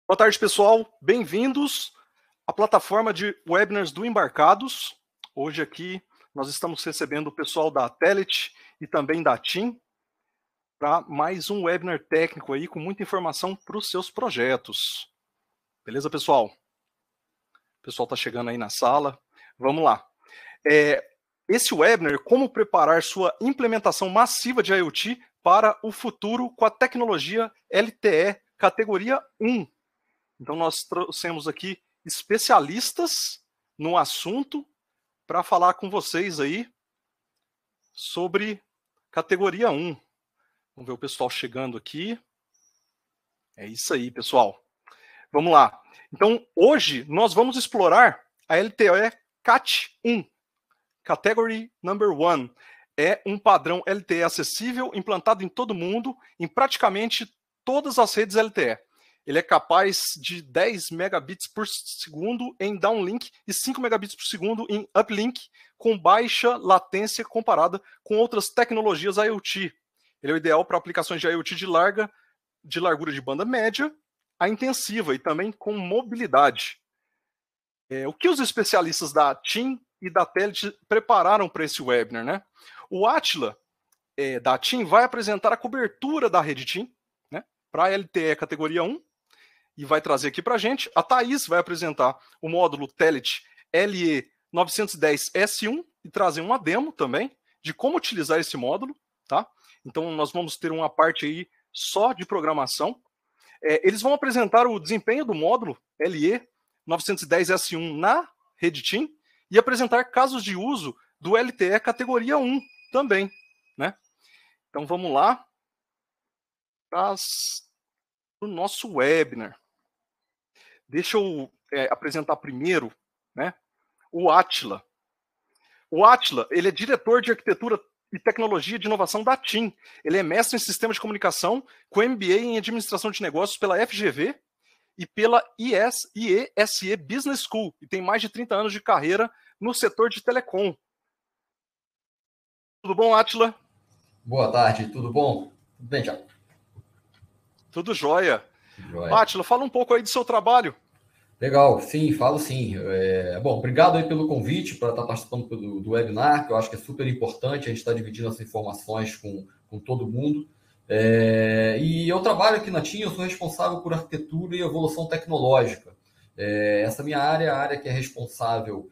Boa tarde, pessoal. Bem-vindos à plataforma de webinars do Embarcados. Hoje aqui nós estamos recebendo o pessoal da Telit e também da TIM para mais um webinar técnico aí com muita informação para os seus projetos. Beleza, pessoal? O pessoal está chegando aí na sala. Vamos lá. Esse webinar, como preparar sua implementação massiva de IoT para o futuro com a tecnologia LTE categoria 1. Então, nós trouxemos aqui especialistas no assunto para falar com vocês aí sobre categoria 1. Vamos ver o pessoal chegando aqui. É isso aí, pessoal. Vamos lá. Então, hoje, nós vamos explorar a LTE Cat 1, Category Number 1. É um padrão LTE acessível, implantado em todo mundo, em praticamente todas as redes LTE. Ele é capaz de 10 megabits por segundo em downlink e 5 megabits por segundo em uplink, com baixa latência comparada com outras tecnologias IoT. Ele é o ideal para aplicações de IoT de largura de banda média a intensiva e também com mobilidade. O que os especialistas da TIM e da Telit prepararam para esse webinar, né? O Átila, da TIM, vai apresentar a cobertura da rede TIM, né, para a LTE categoria 1, e vai trazer aqui para a gente. A Thaís vai apresentar o módulo Telit LE910S1 e trazer uma demo também de como utilizar esse módulo, tá? Então, nós vamos ter uma parte aí só de programação. Eles vão apresentar o desempenho do módulo LE910S1 na rede TIM e apresentar casos de uso do LTE categoria 1 também, né? Então, vamos lá para o nosso webinar. Deixa eu apresentar primeiro, né, o Átila. O Átila, ele é diretor de arquitetura e tecnologia de inovação da TIM. Ele é mestre em sistemas de comunicação, com MBA em administração de negócios pela FGV e pela IESE Business School. E tem mais de 30 anos de carreira no setor de telecom. Tudo bom, Átila? Boa tarde, tudo bom? Tudo bem, Thiago? Tudo jóia. Átila, fala um pouco aí do seu trabalho. Legal, sim, falo sim. Bom, obrigado aí pelo convite para estar participando do webinar, que eu acho que é super importante a gente estar dividindo essas informações com todo mundo. E eu trabalho aqui na TIM, eu sou responsável por arquitetura e evolução tecnológica. Essa minha área é a área que é responsável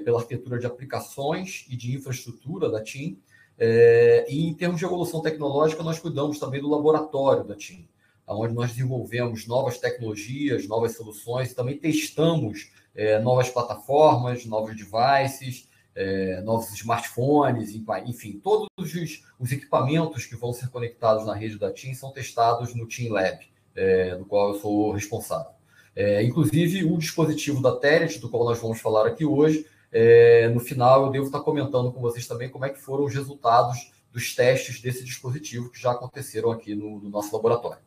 pela arquitetura de aplicações e de infraestrutura da TIM. E em termos de evolução tecnológica, nós cuidamos também do laboratório da TIM, onde nós desenvolvemos novas tecnologias, novas soluções, e também testamos novas plataformas, novos devices, novos smartphones, enfim, todos os equipamentos que vão ser conectados na rede da TIM são testados no TIM Lab, do qual eu sou responsável. Inclusive, o dispositivo da Telit, do qual nós vamos falar aqui hoje, no final eu devo estar comentando com vocês também como é que foram os resultados dos testes desse dispositivo que já aconteceram aqui no nosso laboratório.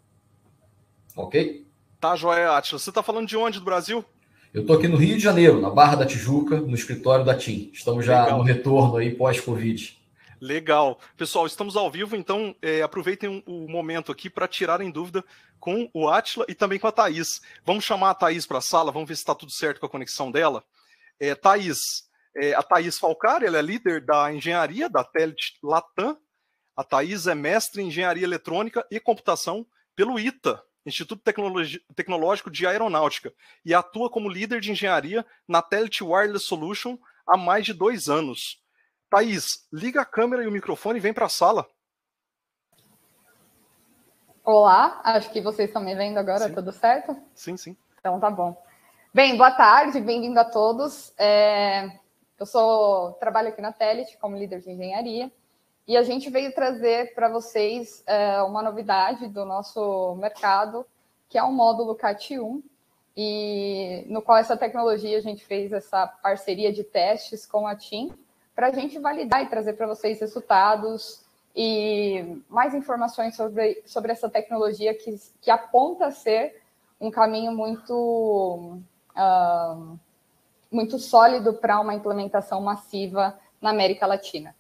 Ok? Tá, joia, Átila. Você está falando de onde do Brasil? Eu estou aqui no Rio de Janeiro, na Barra da Tijuca, no escritório da TIM. Estamos já no retorno aí pós-Covid. Legal. Pessoal, estamos ao vivo, então aproveitem o momento aqui para tirarem dúvida com o Átila e também com a Thaís. Vamos chamar a Thaís para a sala, vamos ver se está tudo certo com a conexão dela. Thaís, a Thaís Falcari, ela é líder da engenharia da Telit Latam. A Thaís é mestre em engenharia eletrônica e computação pelo ITA, Instituto Tecnológico de Aeronáutica, e atua como líder de engenharia na Telit Wireless Solution há mais de 2 anos. Thaís, liga a câmera e o microfone e vem para a sala. Olá, acho que vocês estão me vendo agora, sim. Tudo certo? Sim, sim. Então tá bom. Bem, boa tarde, bem-vindo a todos. Eu trabalho aqui na Telit como líder de engenharia e a gente veio trazer para vocês uma novidade do nosso mercado, que é o módulo Cat 1, e no qual essa tecnologia a gente fez essa parceria de testes com a TIM para a gente validar e trazer para vocês resultados e mais informações sobre essa tecnologia que aponta a ser um caminho muito sólido para uma implementação massiva na América Latina.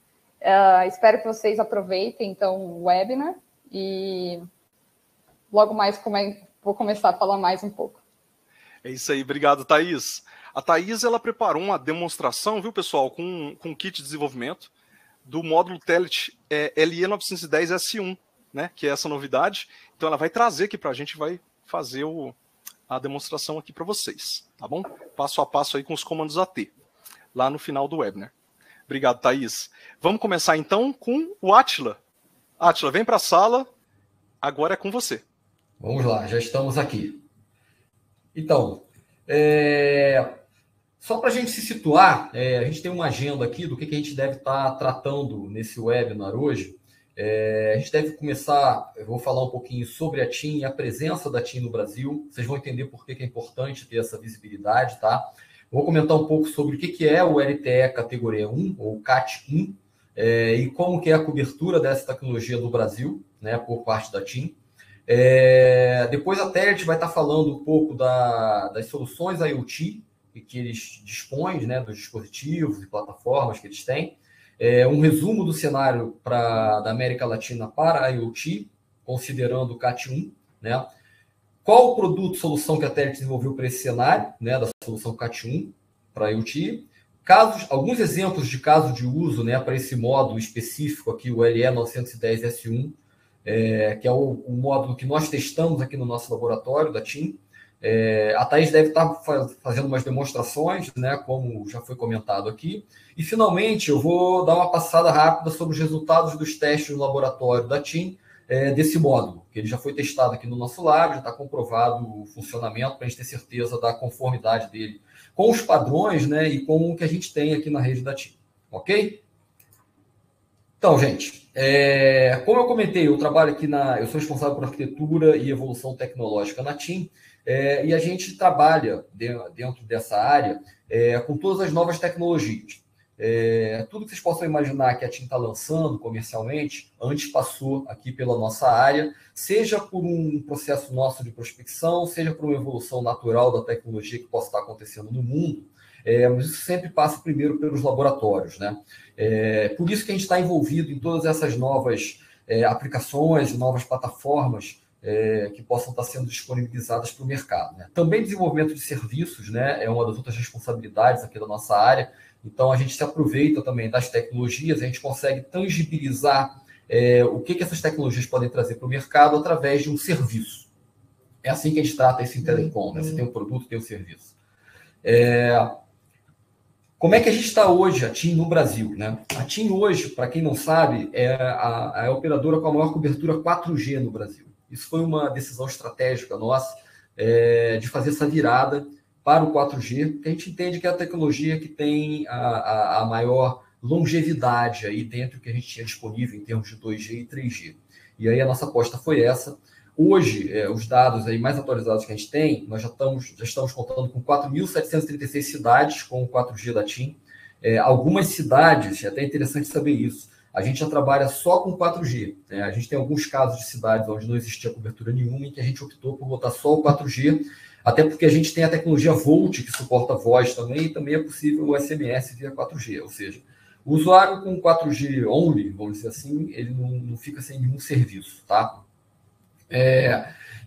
Espero que vocês aproveitem, então, o webinar e logo mais vou começar a falar mais um pouco. É isso aí, obrigado, Thaís. A Thaís, ela preparou uma demonstração, viu, pessoal, com kit de desenvolvimento do módulo Telit LE910S1, né, que é essa novidade. Então ela vai trazer aqui para a gente, vai fazer a demonstração aqui para vocês, tá bom? Passo a passo aí com os comandos AT, lá no final do webinar. Obrigado, Thaís. Vamos começar então com o Átila. Átila, vem para a sala, agora é com você. Vamos lá, já estamos aqui. Então, só para a gente se situar, a gente tem uma agenda aqui do que a gente deve estar tratando nesse webinar hoje. A gente deve começar, eu vou falar um pouquinho sobre a TIM e a presença da TIM no Brasil. Vocês vão entender por que é importante ter essa visibilidade, tá? Vou comentar um pouco sobre o que é o LTE categoria 1, ou CAT1, e como que é a cobertura dessa tecnologia do Brasil, né, por parte da TIM. Depois a Telit vai estar falando um pouco das soluções IoT que eles dispõem, né, dos dispositivos e plataformas que eles têm. Um resumo do cenário da América Latina para a IoT, considerando o CAT1, né? Qual o produto, solução que a Telit desenvolveu para esse cenário, né, da solução CAT1 para a IoT? Alguns exemplos de caso de uso, né, para esse módulo específico aqui, o LE910S1, que é o módulo que nós testamos aqui no nosso laboratório da TIM. A Thaís deve estar fazendo umas demonstrações, né, como já foi comentado aqui. E, finalmente, eu vou dar uma passada rápida sobre os resultados dos testes no laboratório da TIM, desse módulo, que ele já foi testado aqui no nosso lab, já está comprovado o funcionamento, para a gente ter certeza da conformidade dele com os padrões, né, e com o que a gente tem aqui na rede da TIM. Ok? Então, gente, como eu comentei, eu trabalho aqui eu sou responsável por arquitetura e evolução tecnológica na TIM, e a gente trabalha dentro dessa área com todas as novas tecnologias. Tudo que vocês possam imaginar que a TIM está lançando comercialmente, antes passou aqui pela nossa área, seja por um processo nosso de prospecção, seja por uma evolução natural da tecnologia que possa estar acontecendo no mundo, mas isso sempre passa primeiro pelos laboratórios, né? Por isso que a gente está envolvido em todas essas novas aplicações, novas plataformas que possam estar sendo disponibilizadas para o mercado, né? Também desenvolvimento de serviços, né, é uma das outras responsabilidades aqui da nossa área. Então, a gente se aproveita também das tecnologias, a gente consegue tangibilizar o que essas tecnologias podem trazer para o mercado através de um serviço. É assim que a gente trata isso em telecom, né? Você tem um produto, tem um serviço. Como é que a gente está hoje, a TIM, no Brasil, né? A TIM hoje, para quem não sabe, é a operadora com a maior cobertura 4G no Brasil. Isso foi uma decisão estratégica nossa de fazer essa virada para o 4G, que a gente entende que é a tecnologia que tem a maior longevidade aí dentro do que a gente tinha disponível em termos de 2G e 3G. E aí a nossa aposta foi essa. Hoje, os dados aí mais atualizados que a gente tem, nós já estamos contando com 4.736 cidades com o 4G da TIM. Algumas cidades, é até interessante saber isso, a gente já trabalha só com 4G. Né? A gente tem alguns casos de cidades onde não existia cobertura nenhuma, em que a gente optou por botar só o 4G, até porque a gente tem a tecnologia VoLTE, que suporta voz também, e também é possível o SMS via 4G, ou seja, o usuário com 4G only, vamos dizer assim, ele não fica sem nenhum serviço, tá?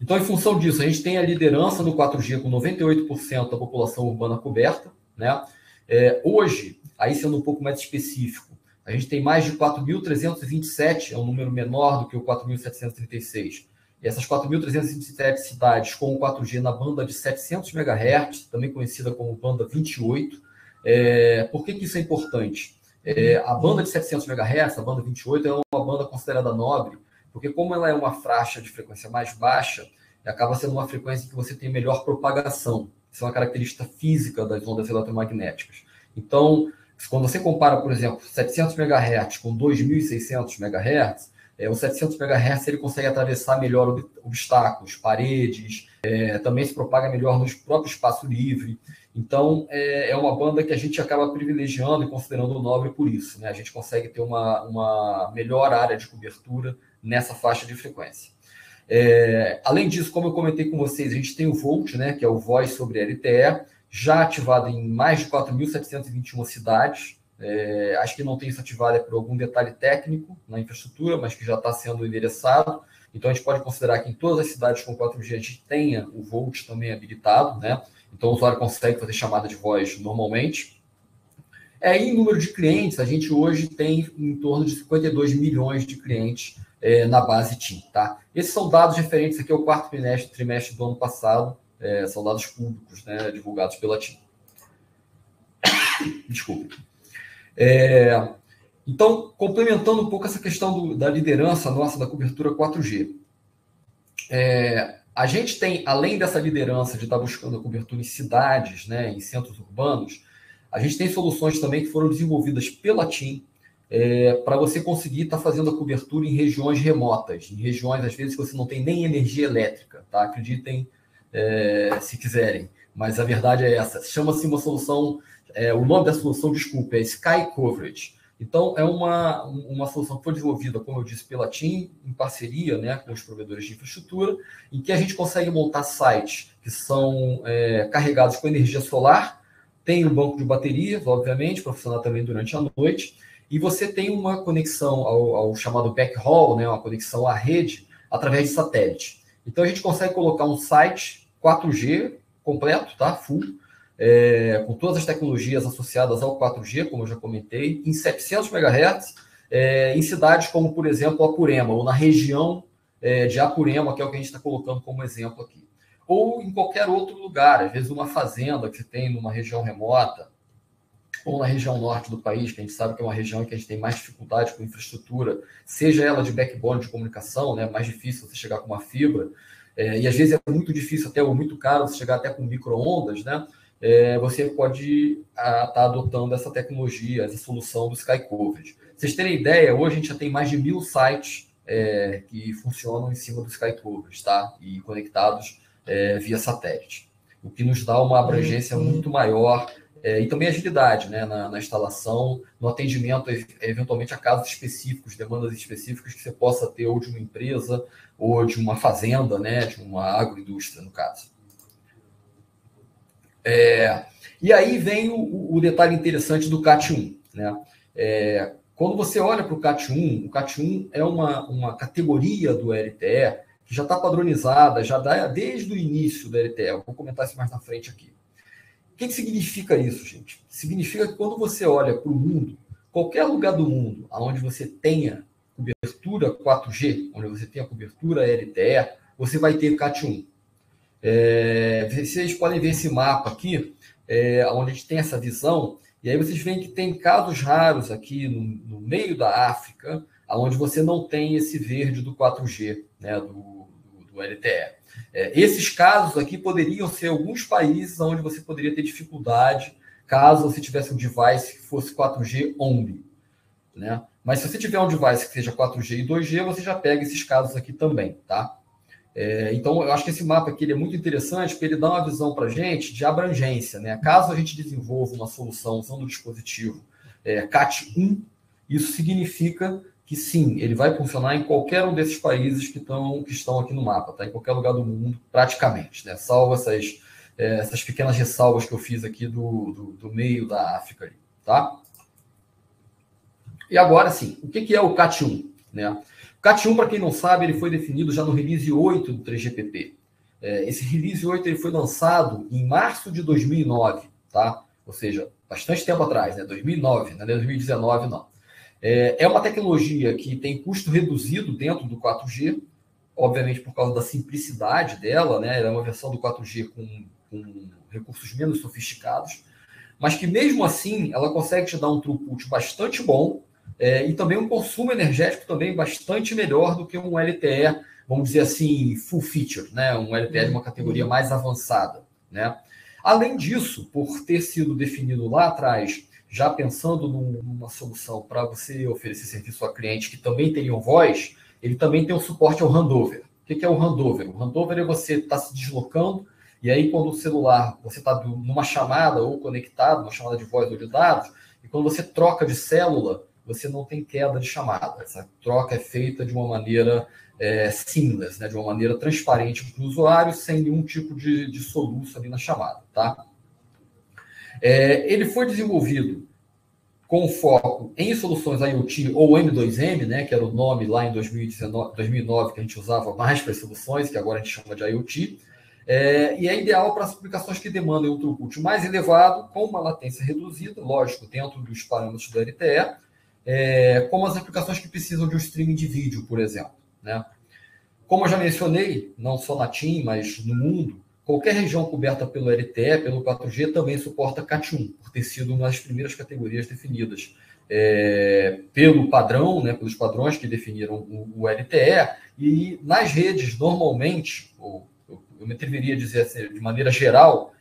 Então, em função disso, a gente tem a liderança no 4G com 98% da população urbana coberta, né? Hoje, aí sendo um pouco mais específico, a gente tem mais de 4.327, é um número menor do que o 4.736. E essas 4.327 cidades com o 4G na banda de 700 MHz, também conhecida como banda 28. Por que isso é importante? A banda de 700 MHz, a banda 28, é uma banda considerada nobre, porque como ela é uma faixa de frequência mais baixa, acaba sendo uma frequência que você tem melhor propagação. Isso é uma característica física das ondas eletromagnéticas. Então, quando você compara, por exemplo, 700 MHz com 2.600 MHz, o 700 MHz ele consegue atravessar melhor obstáculos, paredes, também se propaga melhor no próprio espaço livre. Então, é uma banda que a gente acaba privilegiando e considerando nobre por isso, né? A gente consegue ter uma melhor área de cobertura nessa faixa de frequência. Além disso, como eu comentei com vocês, a gente tem o VoLTE, né, que é o Voz sobre LTE, já ativado em mais de 4.721 cidades. Acho que não tem isso ativado por algum detalhe técnico na infraestrutura, mas que já está sendo endereçado. Então, a gente pode considerar que em todas as cidades com 4G a gente tenha o VoLTE também habilitado, né? Então, o usuário consegue fazer chamada de voz normalmente. Em número de clientes, a gente hoje tem em torno de 52 milhões de clientes na base TIM, tá? Esses são dados referentes aqui ao quarto trimestre do ano passado, são dados públicos, né, divulgados pela TIM. Desculpe. Então, complementando um pouco essa questão da liderança nossa da cobertura 4G. A gente tem, além dessa liderança de estar buscando a cobertura em cidades, né, em centros urbanos, a gente tem soluções também que foram desenvolvidas pela TIM para você conseguir estar fazendo a cobertura em regiões remotas, em regiões, às vezes, que você não tem nem energia elétrica, tá? Acreditem se quiserem, mas a verdade é essa. Chama-se uma solução, o nome da solução, desculpa, é Sky Coverage. Então, é uma solução que foi desenvolvida, como eu disse, pela TIM, em parceria, né, com os provedores de infraestrutura, em que a gente consegue montar sites que são carregados com energia solar, tem um banco de baterias, obviamente, para funcionar também durante a noite, e você tem uma conexão ao chamado backhaul, né, uma conexão à rede, através de satélite. Então, a gente consegue colocar um site 4G completo, tá? Full, com todas as tecnologias associadas ao 4G, como eu já comentei, em 700 MHz, em cidades como, por exemplo, Apurema, ou na região de Apurema, que é o que a gente está colocando como exemplo aqui. Ou em qualquer outro lugar, às vezes uma fazenda que você tem numa região remota, ou na região norte do país, que a gente sabe que é uma região em que a gente tem mais dificuldade com infraestrutura, seja ela de backbone de comunicação, né, mais difícil você chegar com uma fibra, e às vezes é muito difícil ou muito caro você chegar até com micro-ondas, né? Você pode estar adotando essa tecnologia, essa solução do Sky Coverage. Pra vocês terem ideia, hoje a gente já tem mais de 1.000 sites que funcionam em cima do Sky Coverage, tá? E conectados via satélite, o que nos dá uma abrangência muito maior e também agilidade, né, na instalação, no atendimento, eventualmente, a casos específicos, demandas específicas que você possa ter ou de uma empresa ou de uma fazenda, né, de uma agroindústria, no caso. E aí vem o detalhe interessante do CAT-1, né? Quando você olha para o CAT-1 é uma categoria do LTE que já está padronizada, já dá desde o início da LTE. Eu vou comentar isso mais na frente aqui. O que significa isso, gente? Significa que quando você olha para o mundo, qualquer lugar do mundo onde você tenha cobertura 4G, onde você tenha cobertura LTE, você vai ter CAT-1. Vocês podem ver esse mapa aqui, onde a gente tem essa visão, e aí vocês veem que tem casos raros aqui no meio da África, onde você não tem esse verde do 4G, né, do LTE. Esses casos aqui poderiam ser alguns países onde você poderia ter dificuldade caso você tivesse um device que fosse 4G only, né? Mas se você tiver um device que seja 4G e 2G, você já pega esses casos aqui também, tá? Então, eu acho que esse mapa aqui ele é muito interessante porque ele dá uma visão para a gente de abrangência, né? Caso a gente desenvolva uma solução usando o dispositivo CAT-1, isso significa que sim, ele vai funcionar em qualquer um desses países que estão aqui no mapa, tá? Em qualquer lugar do mundo, praticamente, né? Salvo essas pequenas ressalvas que eu fiz aqui do meio da África, tá? E agora sim, o que é o CAT-1, né? O CAT-1, para quem não sabe, ele foi definido já no release 8 do 3GPP. Esse release 8 ele foi lançado em março de 2009, tá? Ou seja, bastante tempo atrás, né? 2009, não é 2019, não. É uma tecnologia que tem custo reduzido dentro do 4G, obviamente por causa da simplicidade dela, né? Ela é uma versão do 4G com recursos menos sofisticados, mas que mesmo assim ela consegue te dar um throughput bastante bom e também um consumo energético também bastante melhor do que um LTE, vamos dizer assim, full feature, né? Um LTE de uma categoria mais avançada, né? Além disso, por ter sido definido lá atrás, já pensando numa solução para você oferecer serviço a clientes que também teriam voz, ele também tem o suporte ao handover. O que é o handover? O handover é você estar se deslocando, e aí quando o celular, você está numa chamada ou conectado, uma chamada de voz ou de dados, e quando você troca de célula, você não tem queda de chamada. Essa troca é feita de uma maneira seamless, né? De uma maneira transparente para o usuário, sem nenhum tipo de soluço ali na chamada, tá? Ele foi desenvolvido com foco em soluções IoT ou M2M, né, que era o nome lá em 2009 que a gente usava mais para as soluções, que agora a gente chama de IoT, e é ideal para as aplicações que demandam um throughput mais elevado, com uma latência reduzida, lógico, dentro dos parâmetros do LTE, como as aplicações que precisam de um streaming de vídeo, por exemplo, né? Como eu já mencionei, não só na TIM, mas no mundo, qualquer região coberta pelo LTE, pelo 4G, também suporta CAT1, por ter sido uma das primeiras categorias definidas pelo padrão, né, pelos padrões que definiram o LTE, e nas redes, normalmente, eu me atreveria a dizer assim, de maneira geral,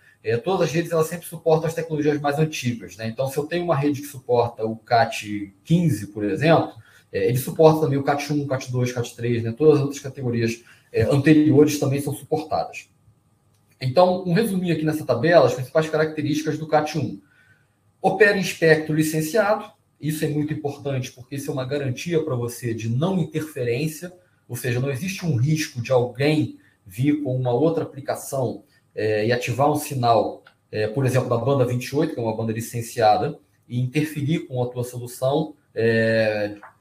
todas as redes elas sempre suportam as tecnologias mais antigas, né? Então, se eu tenho uma rede que suporta o CAT15, por exemplo, ele suporta também o CAT1, CAT2, CAT3, né? Todas as outras categorias anteriores também são suportadas. Então, um resuminho aqui nessa tabela, as principais características do CAT1. Opera em espectro licenciado, isso é muito importante porque isso é uma garantia para você de não interferência, ou seja, não existe um risco de alguém vir com uma outra aplicação e ativar um sinal, por exemplo, da banda 28, que é uma banda licenciada, e interferir com a tua solução,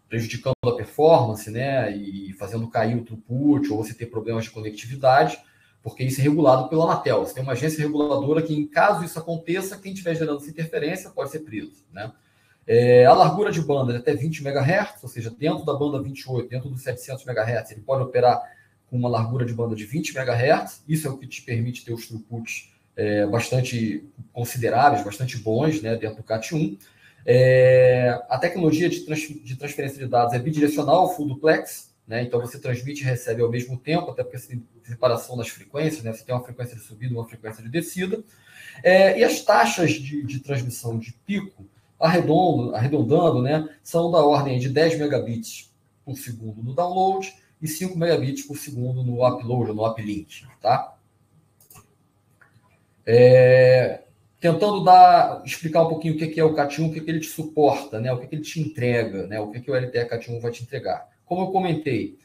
prejudicando a performance, né, e fazendo cair o throughput, ou você ter problemas de conectividade, porque isso é regulado pela Anatel. Você tem uma agência reguladora que, em caso isso aconteça, quem estiver gerando essa interferência pode ser preso, né? A largura de banda é até 20 MHz, ou seja, dentro da banda 28, dentro dos 700 MHz, ele pode operar com uma largura de banda de 20 MHz. Isso é o que te permite ter os throughputs bastante consideráveis, bastante bons, né, dentro do CAT1. A tecnologia de transferência de dados é bidirecional, full duplex, né? Então você transmite e recebe ao mesmo tempo, até porque você tem separação das frequências, né? Você tem uma frequência de subida e uma frequência de descida. E as taxas de transmissão de pico, arredondando, né, são da ordem de 10 megabits por segundo no download e 5 megabits por segundo no upload, no uplink, tá? Tentando explicar um pouquinho o que é o CAT1, o que ele te suporta, né? O que ele te entrega, né? O que o LTE CAT1 vai te entregar. Como eu comentei,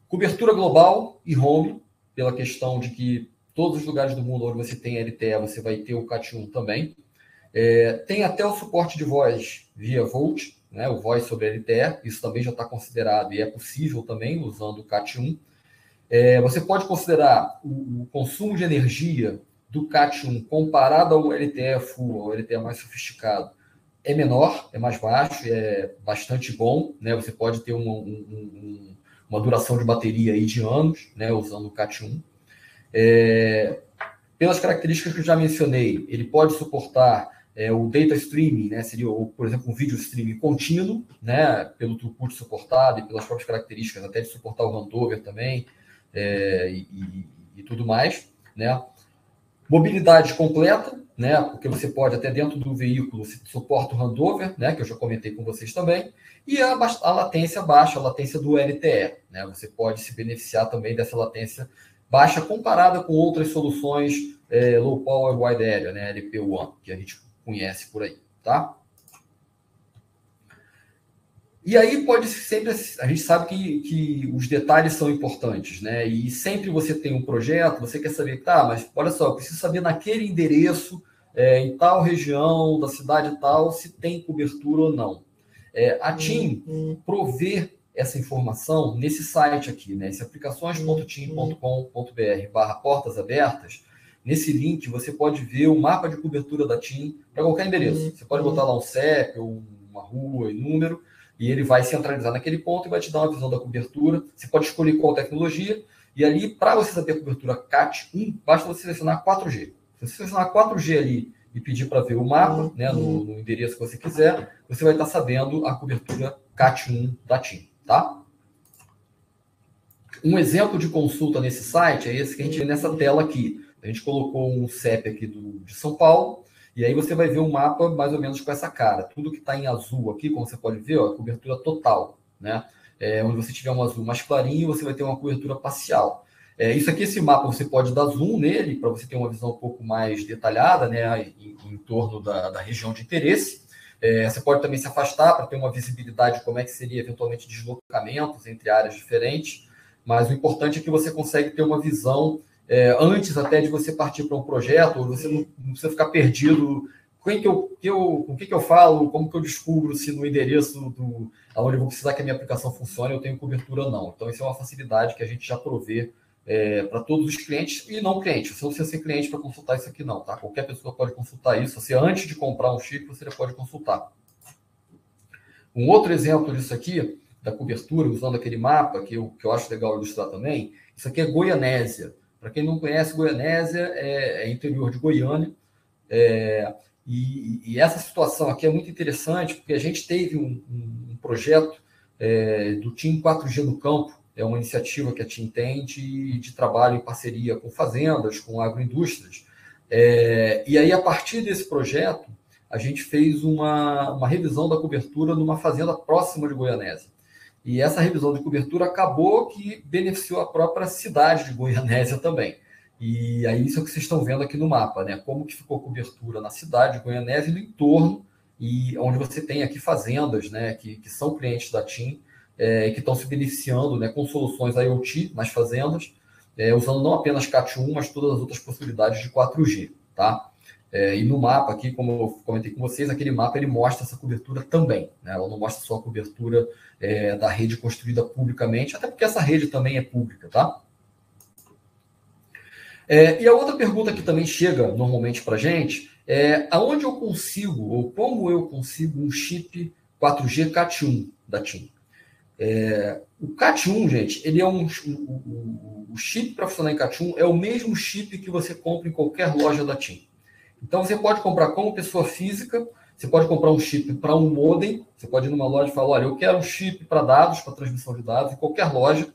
cobertura global e home, pela questão de que todos os lugares do mundo onde você tem LTE, você vai ter o CAT1 também. Tem até o suporte de voz via VoLTE, né? O voz sobre LTE, isso também já está considerado e é possível também usando o CAT1. Você pode considerar o consumo de energia do CAT1 comparado ao LTE Full, ao LTE mais sofisticado, é menor, é mais baixo, é bastante bom, né? Você pode ter uma duração de bateria aí de anos, né, usando o CAT1. Pelas características que eu já mencionei, ele pode suportar o data streaming, né, seria, por exemplo, um vídeo streaming contínuo, né, pelo throughput suportado e pelas próprias características, até de suportar o handover também, e tudo mais, né? Mobilidade completa, né? Porque você pode, até dentro do veículo, suporta o handover, né? Que eu já comentei com vocês também. E a latência baixa, a latência do LTE, né? Você pode se beneficiar também dessa latência baixa comparada com outras soluções Low Power Wide Area, né? LPWAN, que a gente conhece por aí, tá? E aí pode sempre, a gente sabe que os detalhes são importantes, né? E sempre você tem um projeto, você quer saber, tá, mas olha só, eu preciso saber naquele endereço, em tal região da cidade tal, se tem cobertura ou não. A TIM provê essa informação nesse site aqui, né? Esse aplicações.tim.com.br/portas abertas. Nesse link você pode ver o mapa de cobertura da TIM para qualquer endereço. Você pode botar lá um CEP, ou uma rua e número, e ele vai centralizar naquele ponto e vai te dar uma visão da cobertura. Você pode escolher qual tecnologia, e ali, para você saber a cobertura CAT1, basta você selecionar 4G. Se você selecionar 4G ali e pedir para ver o mapa, né, no endereço que você quiser, você vai estar sabendo a cobertura CAT1 da TIM, tá? Um exemplo de consulta nesse site é esse que a gente vê nessa tela aqui. A gente colocou um CEP aqui de São Paulo, e aí você vai ver um mapa mais ou menos com essa cara. Tudo que está em azul aqui, como você pode ver, ó, é cobertura total, né? Onde você tiver um azul mais clarinho, você vai ter uma cobertura parcial. Isso aqui, esse mapa, você pode dar zoom nele, para você ter uma visão um pouco mais detalhada, né, em torno da região de interesse. Você pode também se afastar para ter uma visibilidade de como é que seria, eventualmente, deslocamentos entre áreas diferentes. Mas o importante é que você consegue ter uma visão antes até de você partir para um projeto, ou você não precisa ficar perdido com que eu falo, como que eu descubro se no endereço onde eu vou precisar que a minha aplicação funcione eu tenho cobertura ou não. Então, isso é uma facilidade que a gente já provê para todos os clientes e não clientes. Você não precisa ser cliente para consultar isso aqui não, tá? Qualquer pessoa pode consultar isso. Você, antes de comprar um chip, você já pode consultar. Um outro exemplo disso aqui, da cobertura, usando aquele mapa, que eu acho legal ilustrar também, isso aqui é Goianésia. Para quem não conhece, Goianésia é interior de Goiânia. E essa situação aqui é muito interessante, porque a gente teve um projeto do TIM 4G no Campo, é uma iniciativa que a TIM tem de trabalho em parceria com fazendas, com agroindústrias. E aí, a partir desse projeto, a gente fez uma revisão da cobertura numa fazenda próxima de Goianésia. E essa revisão de cobertura acabou que beneficiou a própria cidade de Goianésia também. E aí isso é o que vocês estão vendo aqui no mapa, né? Como que ficou a cobertura na cidade de Goianésia e no entorno, e onde você tem aqui fazendas, né, que são clientes da TIM, que estão se beneficiando, né, com soluções IoT nas fazendas, usando não apenas CAT1, mas todas as outras possibilidades de 4G, tá? E no mapa aqui, como eu comentei com vocês, aquele mapa ele mostra essa cobertura também, né? Ela não mostra só a cobertura da rede construída publicamente, até porque essa rede também é pública, tá? E a outra pergunta que também chega normalmente para a gente é aonde eu consigo, ou como eu consigo um chip 4G CAT1 da TIM. O CAT1, gente, ele é o chip para funcionar em CAT1 é o mesmo chip que você compra em qualquer loja da TIM. Então, você pode comprar como pessoa física, você pode comprar um chip para um modem, você pode ir numa loja e falar, olha, eu quero um chip para dados, para transmissão de dados, em qualquer loja.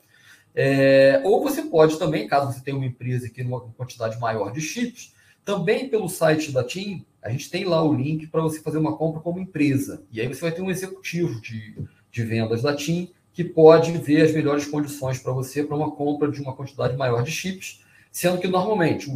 Ou você pode também, caso você tenha uma empresa que tenha uma quantidade maior de chips, também pelo site da TIM, a gente tem lá o link para você fazer uma compra como empresa. E aí você vai ter um executivo de vendas da TIM que pode ver as melhores condições para você para uma compra de uma quantidade maior de chips, sendo que normalmente,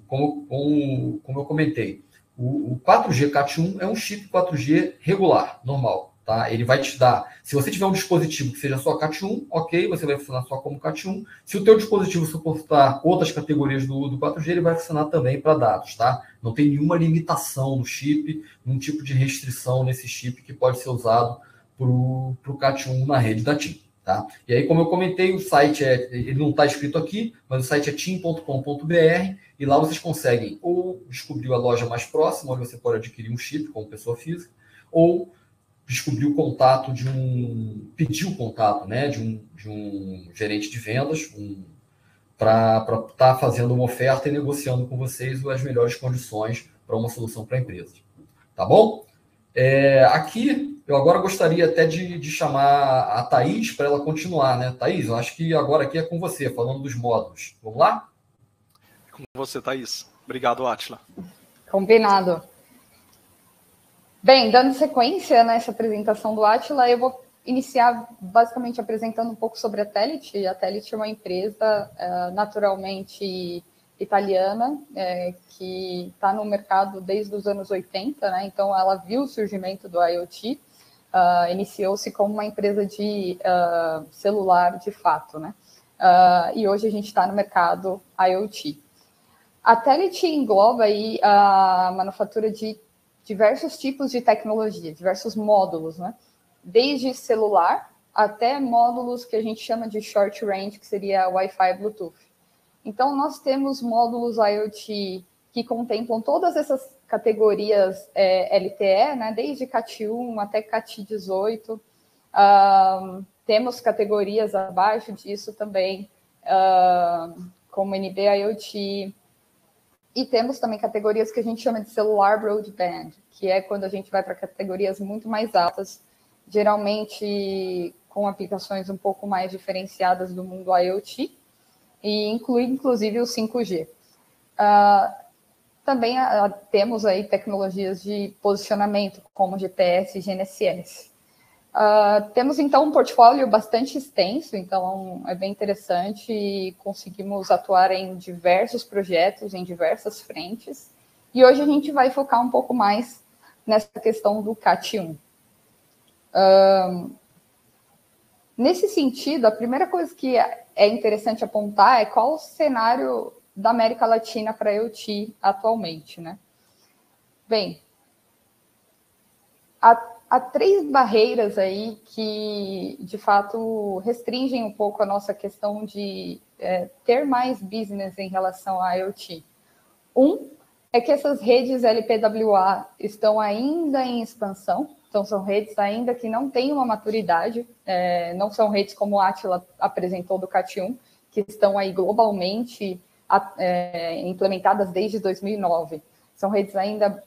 como eu comentei, o 4G CAT1 é um chip 4G regular, normal. Tá? Ele vai te dar, se você tiver um dispositivo que seja só CAT1, ok, você vai funcionar só como CAT1. Se o teu dispositivo suportar outras categorias do 4G, ele vai funcionar também para dados, tá? Não tem nenhuma limitação no chip, nenhum tipo de restrição nesse chip que pode ser usado para o CAT1 na rede da TIM. Tá? E aí, como eu comentei, o site ele não está escrito aqui, mas o site é tim.com.br e lá vocês conseguem ou descobrir a loja mais próxima, onde você pode adquirir um chip como pessoa física, ou descobrir o contato pedir o contato, né, de um gerente de vendas para estar fazendo uma oferta e negociando com vocês as melhores condições para uma solução para a empresa. Tá bom? Aqui, eu agora gostaria até de chamar a Thaís para ela continuar, né? Thaís, eu acho que agora aqui é com você, falando dos módulos. Vamos lá? Com você, Thaís. Obrigado, Átila. Combinado. Bem, dando sequência nessa apresentação do Átila, eu vou iniciar basicamente apresentando um pouco sobre a Telit. A Telit é uma empresa naturalmente italiana, que está no mercado desde os anos 80, né? Então ela viu o surgimento do IoT, iniciou-se como uma empresa de celular de fato, né? E hoje a gente está no mercado IoT. A Telit engloba aí a manufatura de diversos tipos de tecnologia, diversos módulos, né? Desde celular até módulos que a gente chama de short range, que seria Wi-Fi Bluetooth. Então, nós temos módulos IoT que contemplam todas essas categorias LTE, né? Desde CAT1 até CAT18. Temos categorias abaixo disso também, como NB-IoT. E temos também categorias que a gente chama de celular broadband, que é quando a gente vai para categorias muito mais altas, geralmente com aplicações um pouco mais diferenciadas do mundo IoT, e inclui, inclusive, o 5G. Também temos aí tecnologias de posicionamento, como GPS e GNSS. Temos, então, um portfólio bastante extenso, então é bem interessante e conseguimos atuar em diversos projetos, em diversas frentes. E hoje a gente vai focar um pouco mais nessa questão do CAT1. Nesse sentido, a primeira coisa que é interessante apontar é qual o cenário da América Latina para IoT atualmente, né? Bem, há 3 barreiras aí que, de fato, restringem um pouco a nossa questão de ter mais business em relação à IoT. É que essas redes LPWA estão ainda em expansão, então são redes ainda que não têm uma maturidade, não são redes como o Attila apresentou do CAT1, que estão aí globalmente implementadas desde 2009. São redes ainda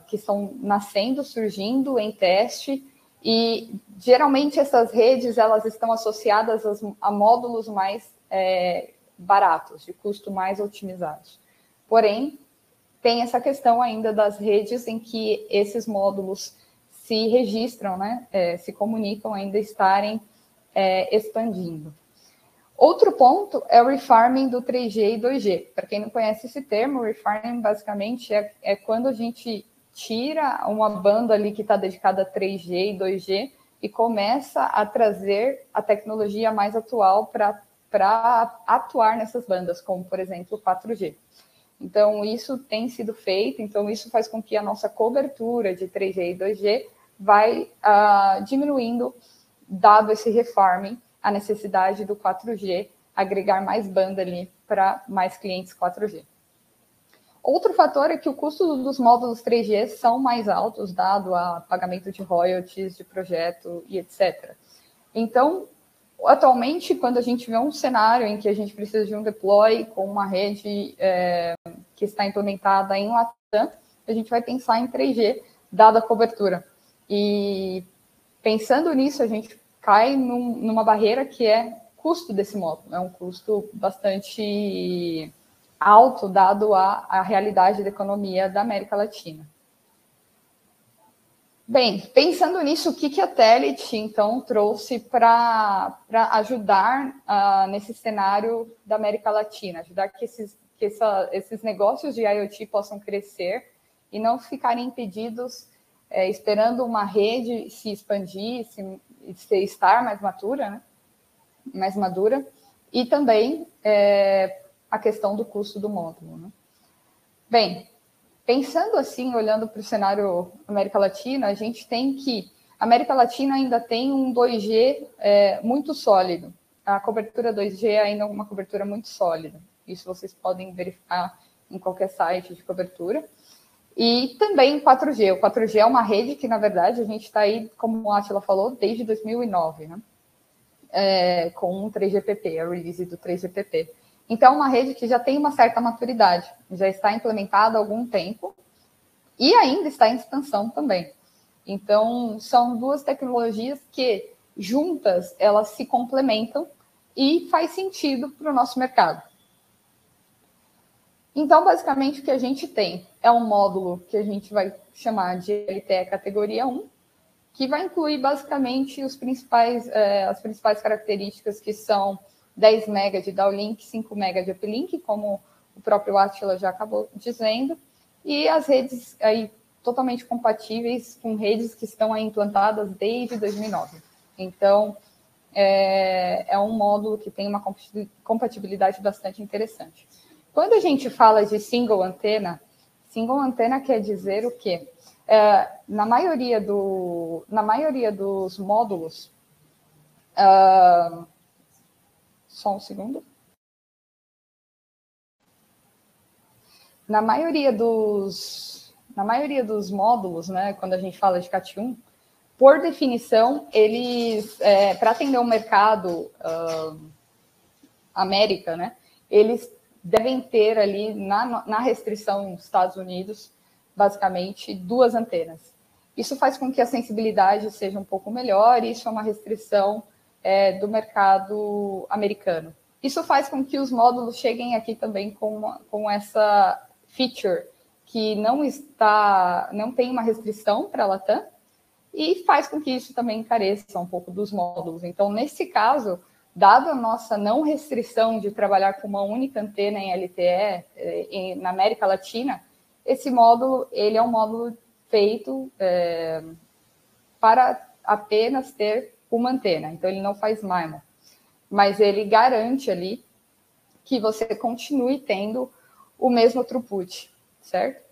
que estão nascendo, surgindo em teste, e geralmente essas redes elas estão associadas a módulos mais baratos, de custo mais otimizados. Porém, tem essa questão ainda das redes em que esses módulos se registram, né, se comunicam, ainda estarem expandindo. Outro ponto é o refarming do 3G e 2G. Para quem não conhece esse termo, o refarming basicamente é quando a gente tira uma banda ali que está dedicada a 3G e 2G e começa a trazer a tecnologia mais atual para atuar nessas bandas, como, por exemplo, o 4G. Então, isso tem sido feito, então isso faz com que a nossa cobertura de 3G e 2G vai diminuindo, dado esse refarming, a necessidade do 4G, agregar mais banda ali para mais clientes 4G. Outro fator é que o custo dos módulos 3G são mais altos, dado a pagamento de royalties, de projeto e etc. Então, atualmente, quando a gente vê um cenário em que a gente precisa de um deploy com uma rede que está implementada em Latam, a gente vai pensar em 3G, dada a cobertura. E pensando nisso, a gente cai numa barreira que é custo desse módulo. É um custo bastante alto, dado a realidade da economia da América Latina. Bem, pensando nisso, o que a Telit, então, trouxe para ajudar nesse cenário da América Latina, ajudar que esses negócios de IoT possam crescer e não ficarem impedidos esperando uma rede se expandir, estar mais matura, né? Mais madura, e também a questão do custo do módulo, né? Bem, pensando assim, olhando para o cenário América Latina, a gente tem que a América Latina ainda tem um 2G muito sólido. A cobertura 2G ainda é uma cobertura muito sólida. Isso vocês podem verificar em qualquer site de cobertura. E também 4G. O 4G é uma rede que, na verdade, a gente está aí, como o Attila falou, desde 2009, né? Com o 3GPP, a release do 3GPP. Então, é uma rede que já tem uma certa maturidade, já está implementada há algum tempo e ainda está em expansão também. Então, são 2 tecnologias que, juntas, elas se complementam e faz sentido para o nosso mercado. Então, basicamente, o que a gente tem é um módulo que a gente vai chamar de LTE categoria 1, que vai incluir, basicamente, as principais características, que são 10 MB de downlink, 5 MB de uplink, como o próprio Attila já acabou dizendo, e as redes aí totalmente compatíveis com redes que estão aí implantadas desde 2009. Então, é um módulo que tem uma compatibilidade bastante interessante. Quando a gente fala de single antena quer dizer o quê? Na maioria dos módulos, só um segundo. Na maioria dos módulos, né, quando a gente fala de CAT1, por definição, eles, para atender o mercado América, né, eles devem ter ali, na restrição dos Estados Unidos, basicamente, 2 antenas. Isso faz com que a sensibilidade seja um pouco melhor, e isso é uma restrição do mercado americano. Isso faz com que os módulos cheguem aqui também com essa feature que não tem uma restrição para a Latam, e faz com que isso também encareça um pouco dos módulos. Então, nesse caso, dado a nossa não restrição de trabalhar com uma única antena em LTE na América Latina, esse módulo ele é um módulo feito para apenas ter uma antena. Então, ele não faz MIMO, mas ele garante ali que você continue tendo o mesmo throughput, certo?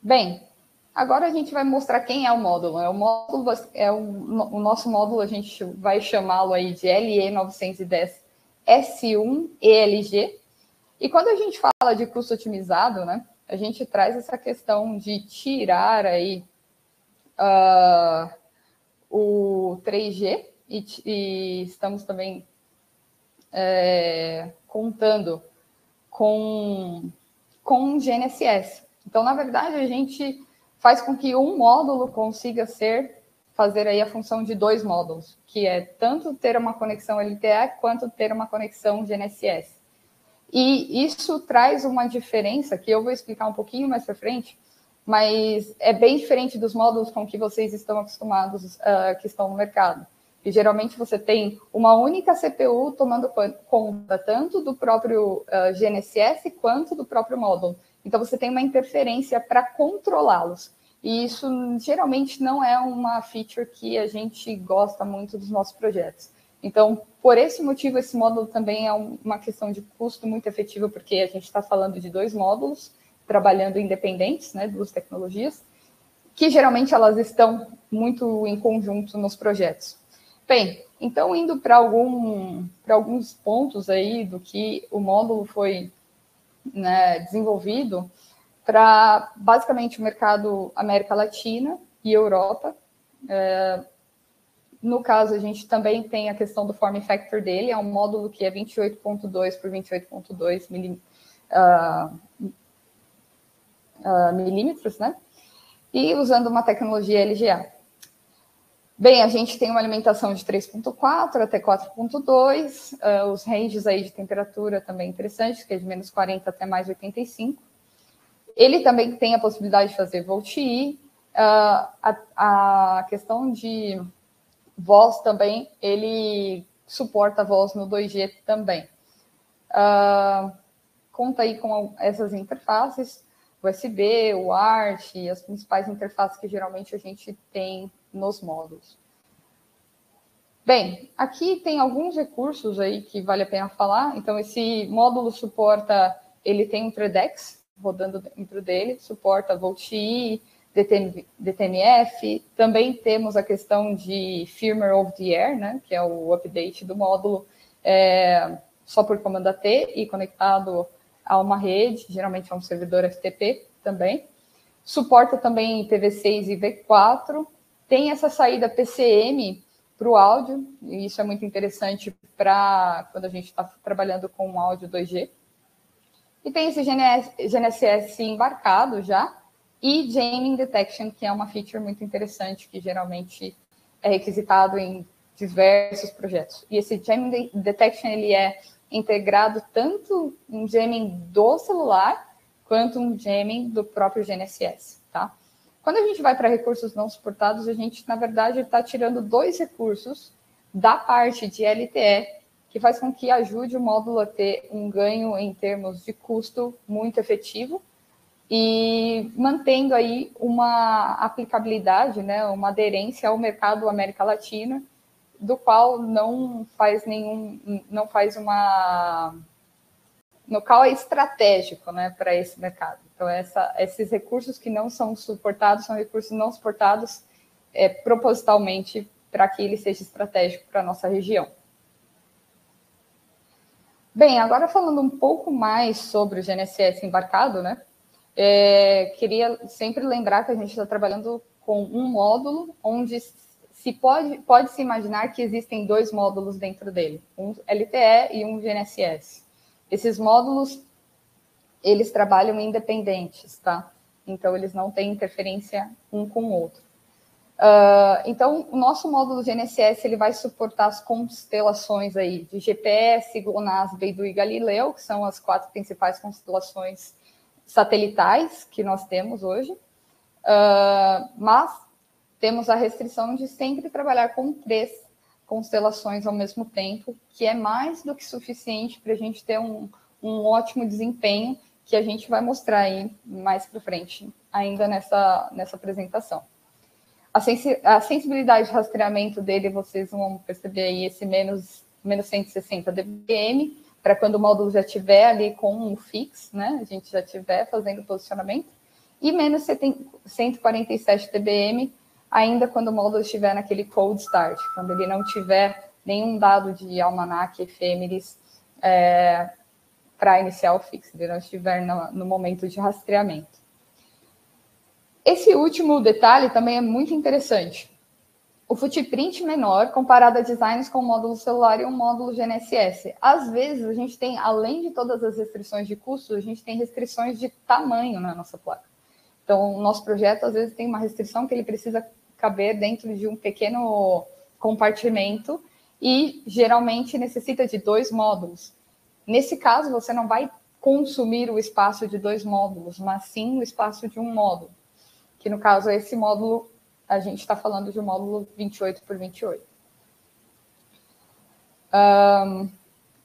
Bem, Agora a gente vai mostrar quem é o módulo. O nosso módulo, a gente vai chamá-lo aí de LE910 S1 ELG. E quando a gente fala de custo otimizado, né, a gente traz essa questão de tirar aí o 3G e estamos também contando com GNSS. Então, na verdade, a gente faz com que um módulo consiga fazer aí a função de 2 módulos, que é tanto ter uma conexão LTE quanto ter uma conexão GNSS. E isso traz uma diferença que eu vou explicar um pouquinho mais para frente, mas é bem diferente dos módulos com que vocês estão acostumados, que estão no mercado. E geralmente você tem uma única CPU tomando conta tanto do próprio GNSS quanto do próprio módulo. Então você tem uma interferência para controlá-los. E isso geralmente não é uma feature que a gente gosta muito dos nossos projetos. Então, por esse motivo, esse módulo também é uma questão de custo muito efetivo, porque a gente está falando de 2 módulos trabalhando independentes, né, 2 tecnologias, que geralmente elas estão muito em conjunto nos projetos. Bem, então indo para alguns pontos aí do que o módulo foi, né, desenvolvido para basicamente o mercado América Latina e Europa. No caso, a gente também tem a questão do form factor dele, é um módulo que é 28.2 por 28.2 milímetros, né? E usando uma tecnologia LGA. Bem, a gente tem uma alimentação de 3.4 até 4.2, os ranges aí de temperatura também interessantes, que é de menos 40 até mais 85. Ele também tem a possibilidade de fazer VoLTE, a questão de voz também, ele suporta voz no 2G também. Conta aí com essas interfaces, USB, o ART, as principais interfaces que geralmente a gente tem nos módulos. Bem, aqui tem alguns recursos aí que vale a pena falar. Então, esse módulo suporta, ele tem um ThreadX rodando dentro dele, suporta VoLTE, DTMF, também temos a questão de firmware over the air, né, que é o update do módulo só por comando AT e conectado a uma rede, geralmente é um servidor FTP também. Suporta também IPv6 e V4, tem essa saída PCM para o áudio, e isso é muito interessante para quando a gente está trabalhando com áudio 2G. E tem esse GNSS embarcado já, e Jamming Detection, que é uma feature muito interessante, que geralmente é requisitado em diversos projetos. E esse Jamming Detection, ele é integrado tanto um jamming do celular, quanto um jamming do próprio GNSS, tá? Quando a gente vai para recursos não suportados, a gente, na verdade, está tirando 2 recursos da parte de LTE, que faz com que ajude o módulo a ter um ganho em termos de custo muito efetivo, e mantendo aí uma aplicabilidade, né, uma aderência ao mercado América Latina, do qual no qual é estratégico, né, para esse mercado. Então, esses recursos que não são suportados são recursos não suportados propositalmente para que ele seja estratégico para a nossa região. Bem, agora falando um pouco mais sobre o GNSS embarcado, né, queria sempre lembrar que a gente está trabalhando com um módulo onde pode-se imaginar que existem 2 módulos dentro dele, um LTE e um GNSS. Esses módulos, eles trabalham independentes, tá? Então, eles não têm interferência um com o outro. Então, o nosso módulo GNSS, ele vai suportar as constelações aí de GPS, GLONASS, Beidou e Galileu, que são as 4 principais constelações satelitais que nós temos hoje. Mas temos a restrição de sempre trabalhar com 3 constelações ao mesmo tempo, que é mais do que suficiente para a gente ter um ótimo desempenho, que a gente vai mostrar aí mais para frente, ainda nessa apresentação. A sensibilidade de rastreamento dele, vocês vão perceber aí esse menos 160 dBm, para quando o módulo já estiver ali com um fix, né? A gente já estiver fazendo posicionamento. e menos 147 dBm, ainda quando o módulo estiver naquele cold start, quando ele não tiver nenhum dado de almanac efêmeris para iniciar o fixed, ele não estiver no momento de rastreamento. Esse último detalhe também é muito interessante. O footprint menor comparado a designs com um módulo celular e um módulo GNSS. Às vezes, a gente tem, além de todas as restrições de custo, a gente tem restrições de tamanho na nossa placa. Então, o nosso projeto, às vezes, tem uma restrição que ele precisa caber dentro de um pequeno compartimento e, geralmente, necessita de 2 módulos. Nesse caso, você não vai consumir o espaço de 2 módulos, mas sim o espaço de um módulo, que, no caso, é esse módulo. A gente está falando de um módulo 28 por 28.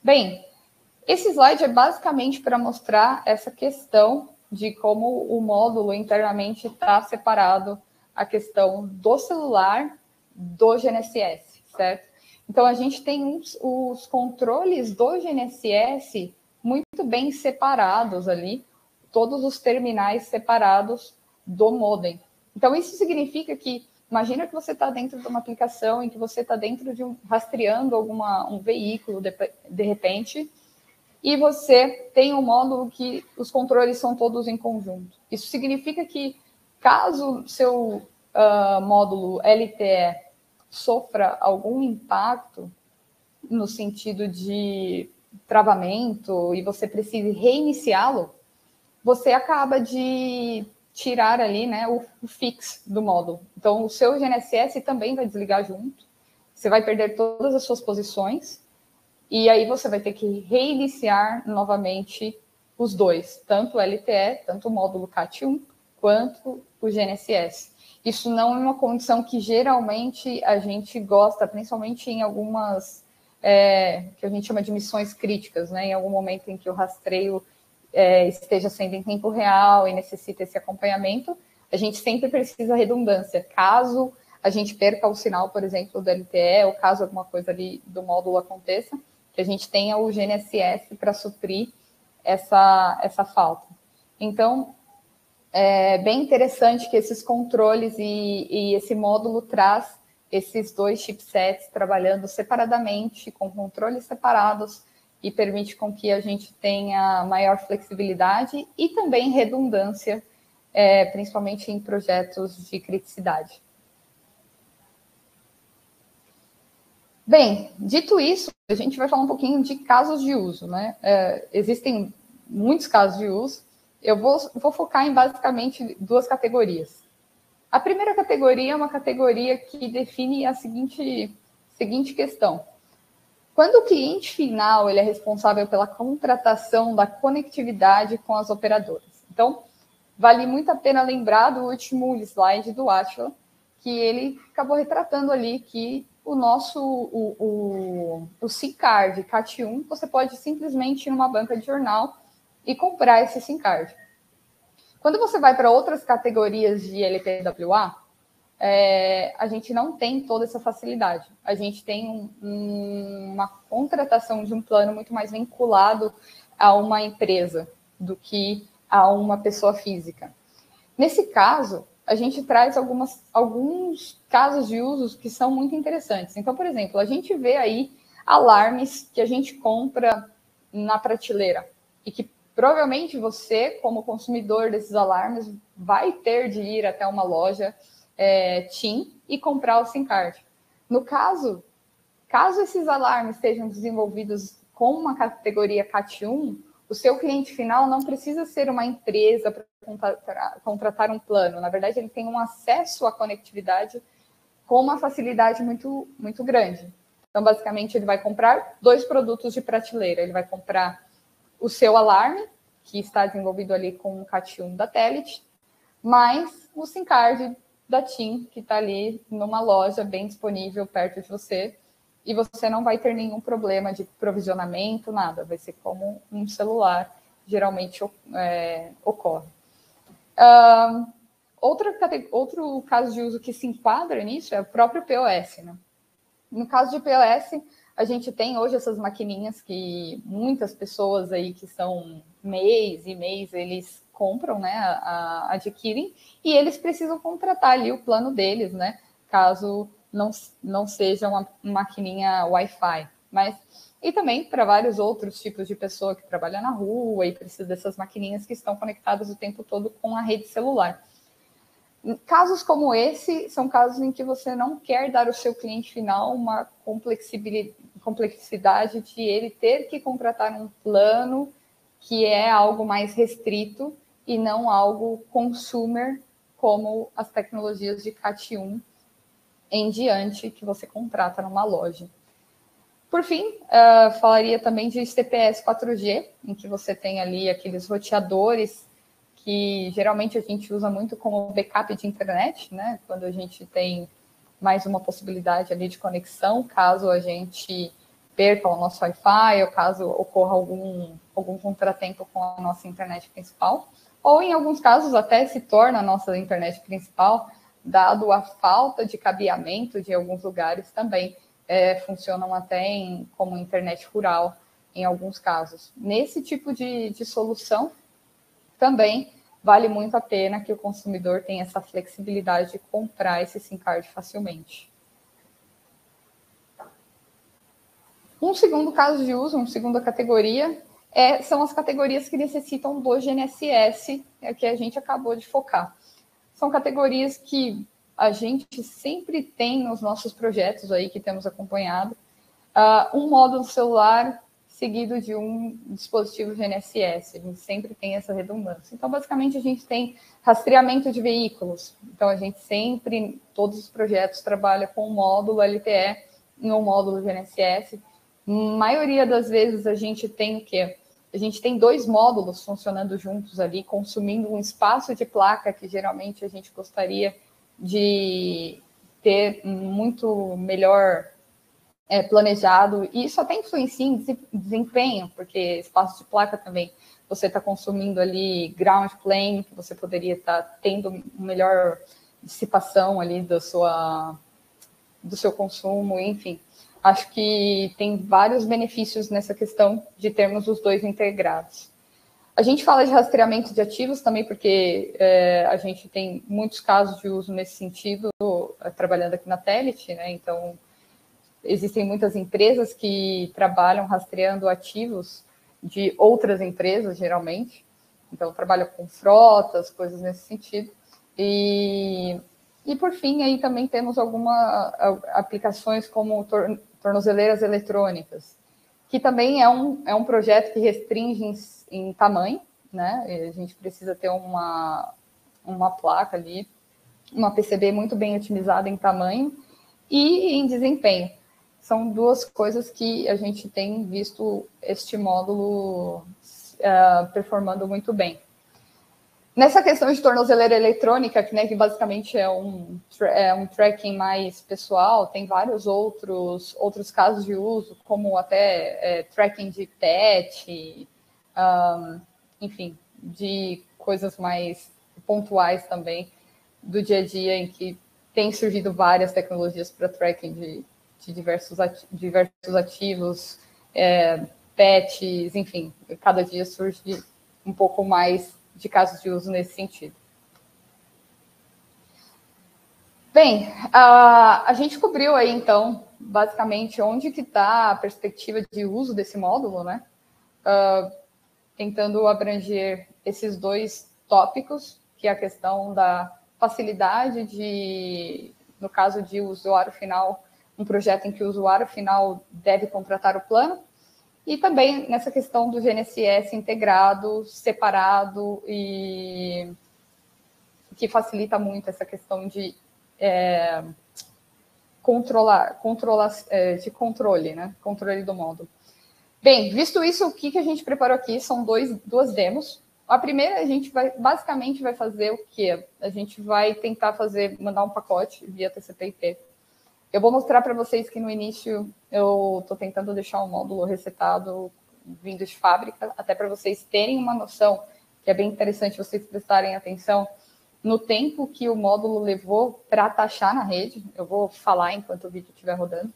Bem, esse slide é basicamente para mostrar essa questão de como o módulo internamente está separado a questão do celular do GNSS, certo? Então, a gente tem os controles do GNSS muito bem separados ali, todos os terminais separados do modem. Então, isso significa que, imagina que você está dentro de uma aplicação em que você está dentro de rastreando um veículo, de repente, e você tem um módulo que os controles são todos em conjunto. Isso significa que, caso seu módulo LTE sofra algum impacto no sentido de travamento e você precise reiniciá-lo, você acaba de tirar ali, né, o fix do módulo. Então, o seu GNSS também vai desligar junto. Você vai perder todas as suas posições. E aí você vai ter que reiniciar novamente os dois. Tanto o LTE, tanto o módulo CAT1, quanto o GNSS. Isso não é uma condição que geralmente a gente gosta, principalmente em algumas, que a gente chama de missões críticas, né? Em algum momento em que o rastreio esteja sendo em tempo real e necessita esse acompanhamento, a gente sempre precisa redundância. Caso a gente perca o sinal, por exemplo, do LTE, ou caso alguma coisa ali do módulo aconteça, que a gente tenha o GNSS para suprir essa falta. Então, é bem interessante que esses controles e esse módulo traz esses 2 chipsets trabalhando separadamente, com controles separados, e permite com que a gente tenha maior flexibilidade e também redundância, principalmente em projetos de criticidade. Bem, dito isso, a gente vai falar um pouquinho de casos de uso, né? Existem muitos casos de uso. Eu vou focar em basicamente 2 categorias. A primeira categoria é uma categoria que define a seguinte questão. Quando o cliente final ele é responsável pela contratação da conectividade com as operadoras. Então, vale muito a pena lembrar do último slide do Átila, que ele acabou retratando ali que o nosso o SIM card CAT1, você pode simplesmente ir numa banca de jornal e comprar esse SIM card. Quando você vai para outras categorias de LPWA, a gente não tem toda essa facilidade. A gente tem uma contratação de um plano muito mais vinculado a uma empresa do que a uma pessoa física. Nesse caso, a gente traz alguns casos de usos que são muito interessantes. Então, por exemplo, a gente vê aí alarmes que a gente compra na prateleira e que provavelmente você, como consumidor desses alarmes, vai ter de ir até uma loja TIM e comprar o SIM card. No caso esses alarmes estejam desenvolvidos com uma categoria CAT1, o seu cliente final não precisa ser uma empresa para contratar um plano. Na verdade, ele tem um acesso à conectividade com uma facilidade muito, muito grande. Então, basicamente, ele vai comprar 2 produtos de prateleira. Ele vai comprar o seu alarme, que está desenvolvido ali com o CAT1 da Telit, mais o SIM card da TIM, que está ali numa loja bem disponível perto de você, e você não vai ter nenhum problema de provisionamento, nada. Vai ser como um celular geralmente ocorre. Outro caso de uso que se enquadra nisso é o próprio POS, né? No caso de POS, a gente tem hoje essas maquininhas que muitas pessoas aí que são mês e mês, eles compram, né, adquirem, e eles precisam contratar ali o plano deles, né, caso não seja uma maquininha Wi-Fi. E também para vários outros tipos de pessoa que trabalha na rua e precisa dessas maquininhas que estão conectadas o tempo todo com a rede celular. Casos como esse são casos em que você não quer dar ao seu cliente final uma complexidade de ele ter que contratar um plano que é algo mais restrito e não algo consumer, como as tecnologias de CAT1 em diante que você contrata numa loja. Por fim, falaria também de CPS 4G, em que você tem ali aqueles roteadores que geralmente a gente usa muito como backup de internet, né? Quando a gente tem mais uma possibilidade ali de conexão, caso a gente perca o nosso Wi-Fi ou caso ocorra algum contratempo com a nossa internet principal. Ou, em alguns casos, até se torna a nossa internet principal, dado a falta de cabeamento de alguns lugares também. Funcionam até como internet rural, em alguns casos. Nesse tipo de solução, também vale muito a pena que o consumidor tenha essa flexibilidade de comprar esse SIM card facilmente. Um segundo caso de uso, uma segunda categoria, são as categorias que necessitam do GNSS, que a gente acabou de focar. São categorias que a gente sempre tem nos nossos projetos aí que temos acompanhado, um módulo celular seguido de um dispositivo GNSS. A gente sempre tem essa redundância. Então, basicamente, a gente tem rastreamento de veículos. Então, a gente sempre, todos os projetos, trabalha com um módulo LTE e um módulo GNSS. Maioria das vezes, a gente tem o quê? A gente tem 2 módulos funcionando juntos ali, consumindo um espaço de placa que, geralmente, a gente gostaria de ter muito melhor planejado, e isso até influencia em desempenho, porque espaço de placa também, você está consumindo ali ground plane, que você poderia estar tendo melhor dissipação ali do seu consumo, enfim. Acho que tem vários benefícios nessa questão de termos os 2 integrados. A gente fala de rastreamento de ativos também, porque a gente tem muitos casos de uso nesse sentido, trabalhando aqui na Telit, né? Então, existem muitas empresas que trabalham rastreando ativos de outras empresas, geralmente. Então, trabalham com frotas, coisas nesse sentido. E por fim, aí também temos algumas aplicações como tornozeleiras eletrônicas, que também é um projeto que restringe em tamanho, né? A gente precisa ter uma placa ali, uma PCB muito bem otimizada em tamanho e em desempenho. São 2 coisas que a gente tem visto este módulo performando muito bem. Nessa questão de tornozeleira eletrônica, né, que basicamente é um tracking mais pessoal, tem vários outros casos de uso, como até tracking de pet, enfim, de coisas mais pontuais também do dia a dia, em que tem surgido várias tecnologias para tracking de diversos ativos, pets, enfim, cada dia surge um pouco mais de casos de uso nesse sentido. Bem, a gente cobriu aí, então, basicamente, onde que está a perspectiva de uso desse módulo, né? Tentando abranger esses 2 tópicos, que é a questão da facilidade no caso de usuário final, um projeto em que o usuário final deve contratar o plano, e também nessa questão do GNSS integrado, separado, e que facilita muito essa questão de controle, né? Controle do módulo. Bem, visto isso, o que a gente preparou aqui são 2 demos. A primeira, a gente basicamente vai fazer o quê? A gente vai tentar mandar um pacote via TCP/IP. Eu vou mostrar para vocês que no início eu estou tentando deixar o módulo resetado vindo de fábrica, até para vocês terem uma noção, que é bem interessante vocês prestarem atenção no tempo que o módulo levou para taxar na rede. Eu vou falar enquanto o vídeo estiver rodando.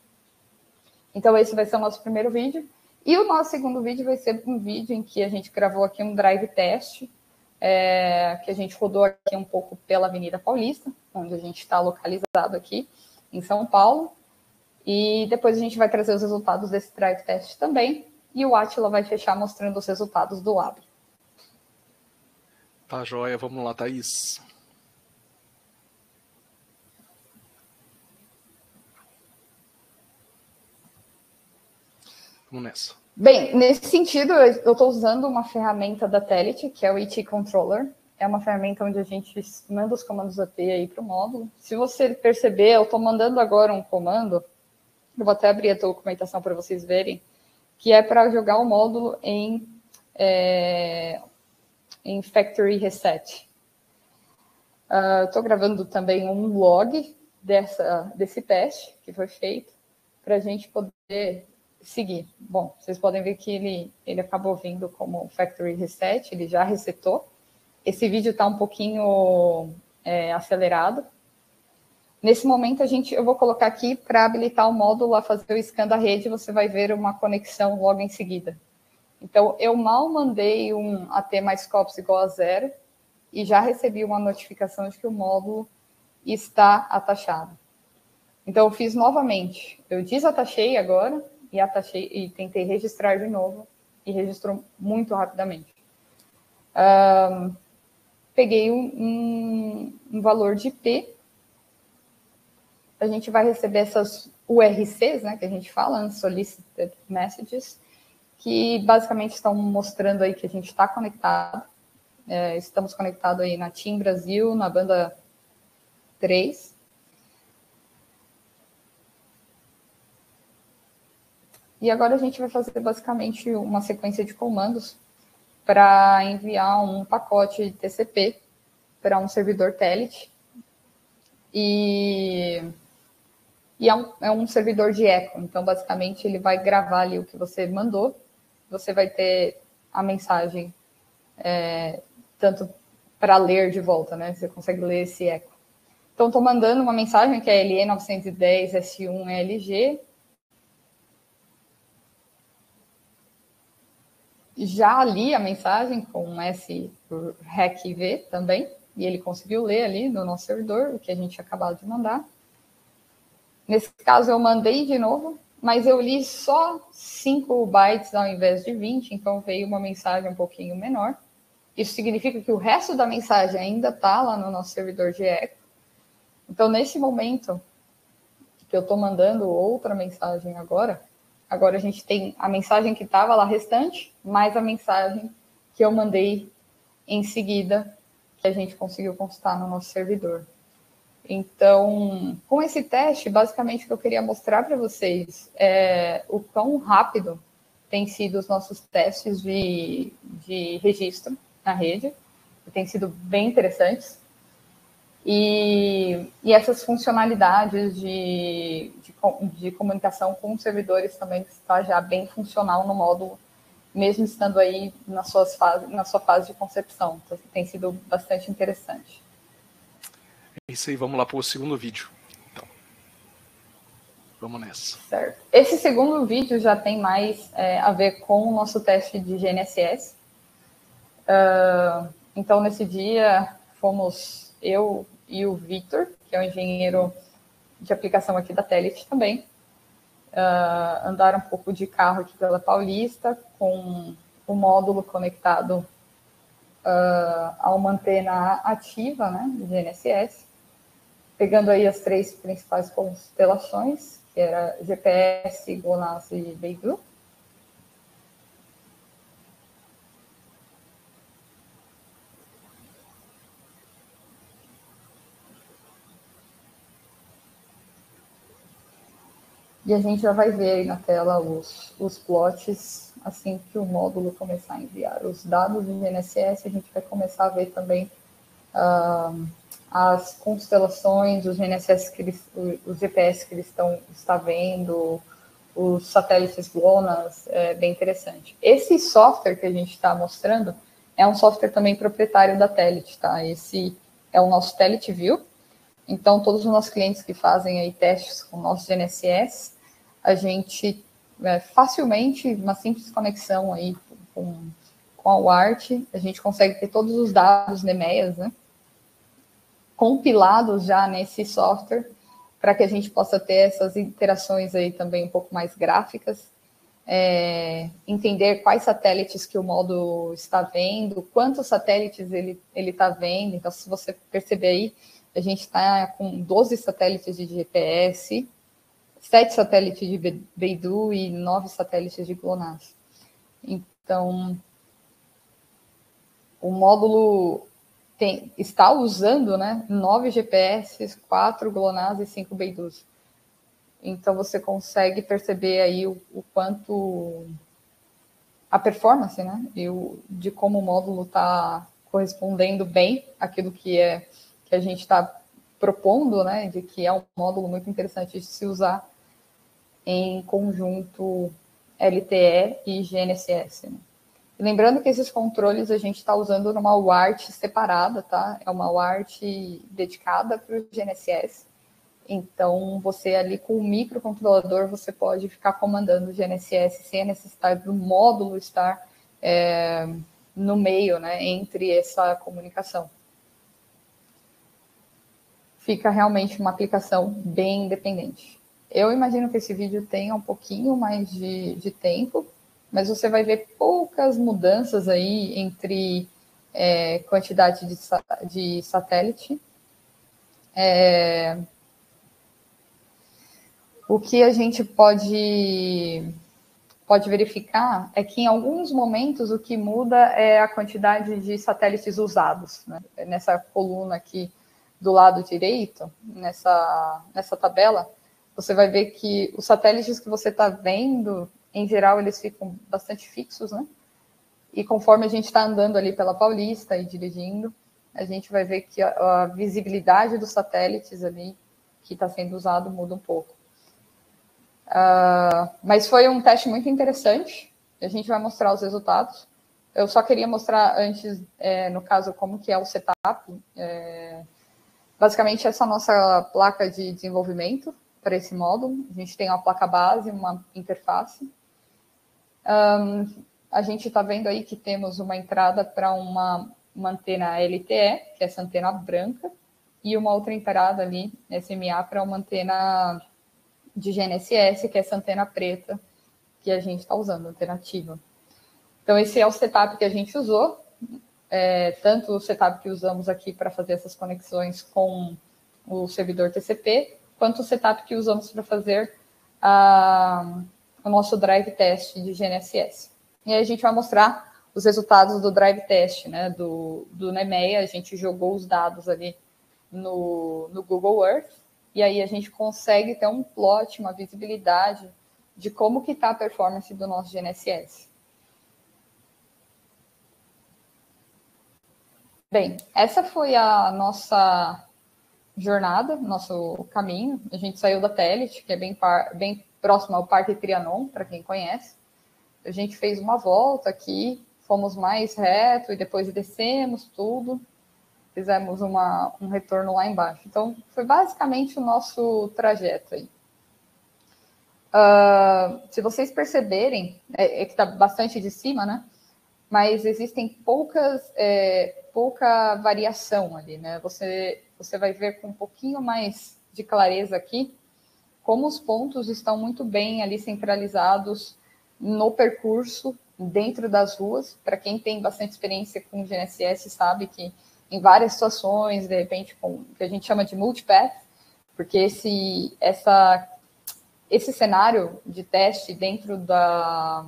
Então, esse vai ser o nosso primeiro vídeo. E o nosso segundo vídeo vai ser um vídeo em que a gente gravou aqui um drive teste que a gente rodou aqui um pouco pela Avenida Paulista, onde a gente está localizado aqui em São Paulo. E depois a gente vai trazer os resultados desse drive test também. E o Átila vai fechar mostrando os resultados do Abre. Tá, joia. Vamos lá, Thaís. Vamos nessa. Bem, nesse sentido, eu estou usando uma ferramenta da Telit, que é o IT Controller. É uma ferramenta onde a gente manda os comandos AT aí para o módulo. Se você perceber, eu estou mandando agora um comando, eu vou até abrir a documentação para vocês verem, que é para jogar o módulo em Factory Reset. Estou gravando também um log desse teste que foi feito, para a gente poder seguir. Bom, vocês podem ver que ele acabou vindo como Factory Reset, ele já resetou. Esse vídeo está um pouquinho acelerado. Nesse momento, eu vou colocar aqui para habilitar o módulo a fazer o scan da rede, você vai ver uma conexão logo em seguida. Então, eu mal mandei um AT mais COPS igual a 0 e já recebi uma notificação de que o módulo está atachado. Então, eu fiz novamente. Eu desatachei agora e atachei e tentei registrar de novo e registrou muito rapidamente. Peguei um valor de IP. A gente vai receber essas URCs, né, que a gente fala, Unsolicited Messages, que basicamente estão mostrando aí que a gente está conectado. Estamos conectados aí na TIM Brasil, na banda 3. E agora a gente vai fazer basicamente uma sequência de comandos para enviar um pacote de TCP para um servidor Telit. E é um servidor de eco. Então, basicamente, ele vai gravar ali o que você mandou. Você vai ter a mensagem tanto para ler de volta, né? Você consegue ler esse eco. Então, estou mandando uma mensagem que é LE 910 S1 LG. Já li a mensagem com SRECV também, e ele conseguiu ler ali no nosso servidor, o que a gente tinha acabado de mandar. Nesse caso, eu mandei de novo, mas eu li só 5 bytes ao invés de 20, então veio uma mensagem um pouquinho menor. Isso significa que o resto da mensagem ainda está lá no nosso servidor de eco. Então, nesse momento que eu estou mandando outra mensagem agora a gente tem a mensagem que estava lá restante, mais a mensagem que eu mandei em seguida, que a gente conseguiu consultar no nosso servidor. Então, com esse teste, basicamente o que eu queria mostrar para vocês é o quão rápido tem sido os nossos testes de registro na rede, que tem sido bem interessantes. E essas funcionalidades de comunicação com os servidores também está já bem funcional no módulo, mesmo estando aí na sua fase de concepção. Então, tem sido bastante interessante. É isso aí, vamos lá para o segundo vídeo. Então, vamos nessa. Certo. Esse segundo vídeo já tem mais a ver com o nosso teste de GNSS. Então, nesse dia, fomos eu e o Victor, que é o engenheiro de aplicação aqui da Telit também, andaram um pouco de carro aqui pela Paulista, com o módulo conectado a uma antena ativa, né, de GNSS, pegando aí as 3 principais constelações, que era GPS, GLONASS e Beidou. E a gente já vai ver aí na tela os plots assim que o módulo começar a enviar os dados de GNSS. A gente vai começar a ver também as constelações, os GNSS os GPS que eles está vendo, os satélites GLONASS, é bem interessante. Esse software que a gente está mostrando é um software também proprietário da Telit, tá? Esse é o nosso Telit View. Então, todos os nossos clientes que fazem aí testes com o nosso GNSS, a gente facilmente, uma simples conexão aí com com a UART, a gente consegue ter todos os dados NEMEAS, né, compilados já nesse software, para que a gente possa ter essas interações aí também um pouco mais gráficas, entender quais satélites que o módulo está vendo, quantos satélites ele está vendo. Então, se você perceber aí, a gente está com 12 satélites de GPS, 7 satélites de Beidou e 9 satélites de GLONASS. Então, o módulo está usando, né, 9 GPS, 4 GLONASS e 5 Beidous. Então, você consegue perceber aí o quanto a performance, né, de como o módulo está correspondendo bem àquilo que a gente está propondo, né, de que é um módulo muito interessante de se usar em conjunto LTE e GNSS. Né? Lembrando que esses controles a gente está usando numa UART separada, tá? É uma UART dedicada para o GNSS. Então, você ali com o microcontrolador, você pode ficar comandando o GNSS sem a necessidade do módulo estar no meio, né, entre essa comunicação. Fica realmente uma aplicação bem independente. Eu imagino que esse vídeo tenha um pouquinho mais de tempo, mas você vai ver poucas mudanças aí entre quantidade de satélite. O que a gente pode verificar é que em alguns momentos o que muda é a quantidade de satélites usados, né? Nessa coluna aqui do lado direito, nessa tabela, você vai ver que os satélites que você está vendo, em geral, eles ficam bastante fixos, né? E conforme a gente está andando ali pela Paulista e dirigindo, a gente vai ver que a visibilidade dos satélites ali que está sendo usado muda um pouco. Mas foi um teste muito interessante. A gente vai mostrar os resultados. Eu só queria mostrar antes, no caso, como que é o setup. Basicamente, essa é a nossa placa de desenvolvimento para esse módulo. A gente tem uma placa base, uma interface. A gente está vendo aí que temos uma entrada para uma antena LTE, que é essa antena branca, e uma outra entrada ali, SMA, para uma antena de GNSS, que é essa antena preta que a gente está usando, alternativa. Então, esse é o setup que a gente usou, tanto o setup que usamos aqui para fazer essas conexões com o servidor TCP, quanto o setup que usamos para fazer o nosso drive test de GNSS. E aí a gente vai mostrar os resultados do drive test, né, do NEMEA. A gente jogou os dados ali no Google Earth, e aí a gente consegue ter um plot, uma visibilidade de como que está a performance do nosso GNSS. Bem, essa foi a nossa jornada, nosso caminho. A gente saiu da Telit, que é bem próximo ao Parque Trianon, para quem conhece. A gente fez uma volta aqui, fomos mais reto e depois descemos tudo. Fizemos um retorno lá embaixo. Então, foi basicamente o nosso trajeto aí. Se vocês perceberem, que está bastante de cima, né? Mas existem pouca variação ali, né? Você vai ver com um pouquinho mais de clareza aqui como os pontos estão muito bem ali centralizados no percurso, dentro das ruas. Para quem tem bastante experiência com GNSS, sabe que em várias situações, de repente, com o que a gente chama de multipath, porque esse cenário de teste dentro da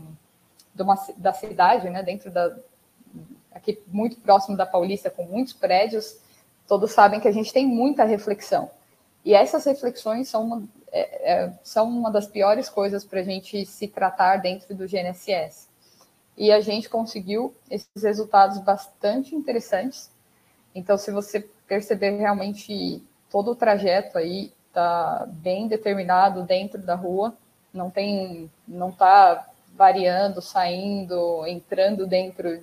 cidade, né, aqui muito próximo da Paulista, com muitos prédios, todos sabem que a gente tem muita reflexão. E essas reflexões são uma das piores coisas para a gente se tratar dentro do GNSS. E a gente conseguiu esses resultados bastante interessantes. Então, se você perceber realmente todo o trajeto aí, está bem determinado dentro da rua, não está variando, saindo, entrando dentro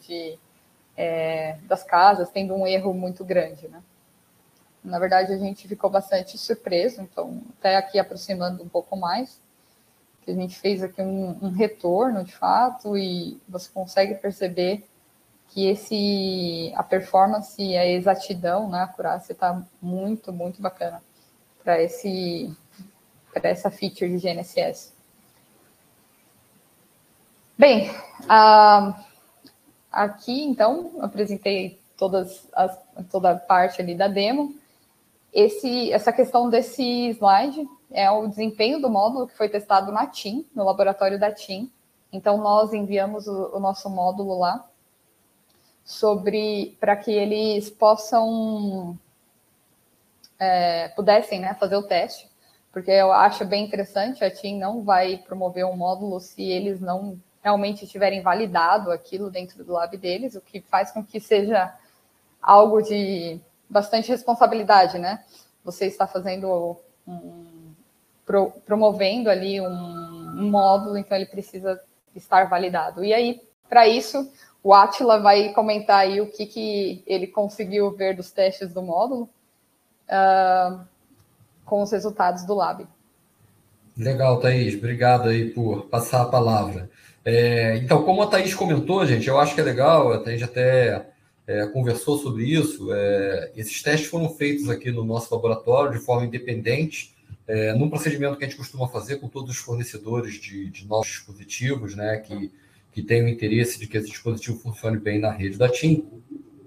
das casas, tendo um erro muito grande, né? Na verdade, a gente ficou bastante surpreso, então, até aqui aproximando um pouco mais, que a gente fez aqui um retorno, de fato, e você consegue perceber que a performance e a exatidão, né, a acurácia está muito, muito bacana para essa feature de GNSS. Bem, aqui, então, apresentei toda a parte ali da demo. Essa questão desse slide é o desempenho do módulo que foi testado na TIM, no laboratório da TIM. Então, nós enviamos o nosso módulo lá para que eles pudessem, né, fazer o teste, porque eu acho bem interessante, a TIM não vai promover um módulo se eles não realmente tiverem validado aquilo dentro do lab deles, o que faz com que seja algo de bastante responsabilidade, né? Você está fazendo promovendo ali um módulo, então ele precisa estar validado. E aí, para isso, o Átila vai comentar aí o que ele conseguiu ver dos testes do módulo com os resultados do lab. Legal, Thaís. Obrigado aí por passar a palavra. Então, como a Thaís comentou, gente, eu acho que é legal, a Thaís até conversou sobre isso. Esses testes foram feitos aqui no nosso laboratório de forma independente, num procedimento que a gente costuma fazer com todos os fornecedores de novos dispositivos, né, que têm o interesse de que esse dispositivo funcione bem na rede da TIM.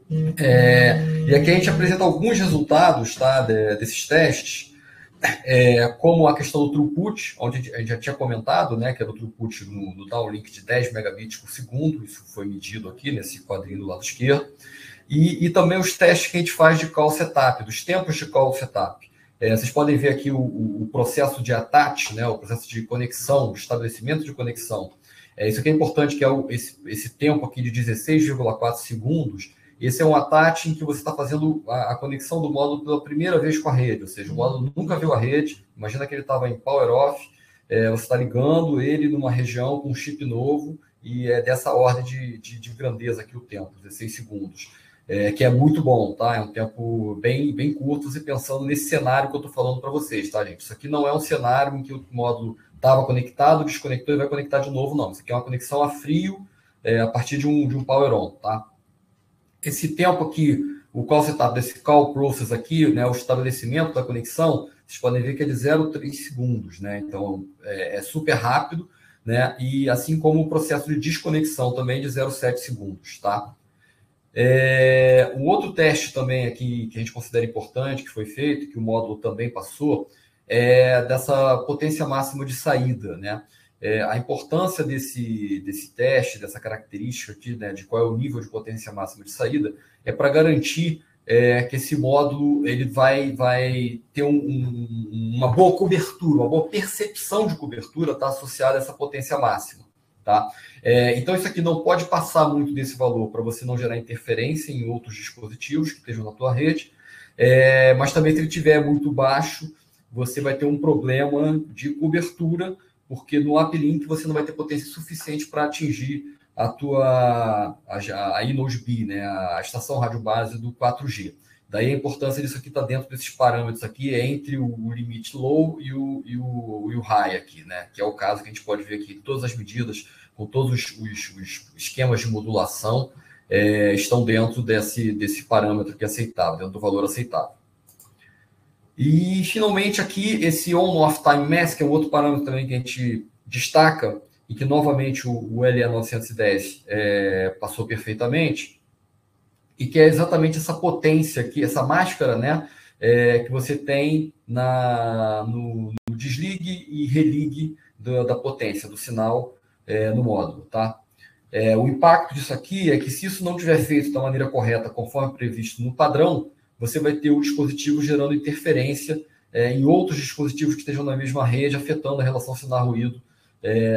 E aqui a gente apresenta alguns resultados, tá, desses testes, como a questão do throughput, onde a gente já tinha comentado, né, que era o throughput no downlink de 10 megabits por segundo, isso foi medido aqui nesse quadrinho do lado esquerdo, e também os testes que a gente faz de call setup, dos tempos de call setup. Vocês podem ver aqui o processo de attach, né, o processo de conexão, o estabelecimento de conexão. Isso aqui é importante, que é esse tempo aqui de 16,4 segundos. Esse é um attach em que você está fazendo a conexão do módulo pela primeira vez com a rede, ou seja, o módulo nunca viu a rede, imagina que ele estava em power off, você está ligando ele numa região com um chip novo, e é dessa ordem de grandeza aqui o tempo, 16 segundos, que é muito bom, tá? É um tempo bem curto, você pensando nesse cenário que eu estou falando para vocês, tá, gente? Isso aqui não é um cenário em que o módulo estava conectado, desconectou e vai conectar de novo, não. Isso aqui é uma conexão a frio, a partir de um power on, tá? Esse tempo aqui, o call setup desse call process aqui, né, o estabelecimento da conexão, vocês podem ver que é de 0,3 segundos, né? Então, é super rápido, né? E assim como o processo de desconexão também de 0,7 segundos, tá? Um outro teste também aqui que a gente considera importante, que foi feito, que o módulo também passou, é dessa potência máxima de saída, né? A importância desse teste, dessa característica aqui, né, de qual é o nível de potência máxima de saída, é para garantir que esse módulo ele vai ter uma boa cobertura, uma boa percepção de cobertura está associada a essa potência máxima. Tá? Então, isso aqui não pode passar muito desse valor para você não gerar interferência em outros dispositivos que estejam na tua rede, mas também se ele estiver muito baixo, você vai ter um problema de cobertura, porque no uplink você não vai ter potência suficiente para atingir a iNode B, né, a estação rádio base do 4G. Daí a importância disso aqui está dentro desses parâmetros aqui, entre o limite low e o high aqui, né, que é o caso que a gente pode ver aqui, todas as medidas, com todos os esquemas de modulação, estão dentro desse parâmetro que é aceitável, dentro do valor aceitável. E, finalmente, aqui, esse on-off time mask, que é um outro parâmetro também que a gente destaca, e que, novamente, o LE910 passou perfeitamente, e que é exatamente essa potência aqui, essa máscara, né, que você tem no desligue e religue da potência, do sinal no módulo, tá? O impacto disso aqui é que, se isso não tiver feito da maneira correta, conforme previsto no padrão, você vai ter o dispositivo gerando interferência em outros dispositivos que estejam na mesma rede, afetando a relação sinal-ruído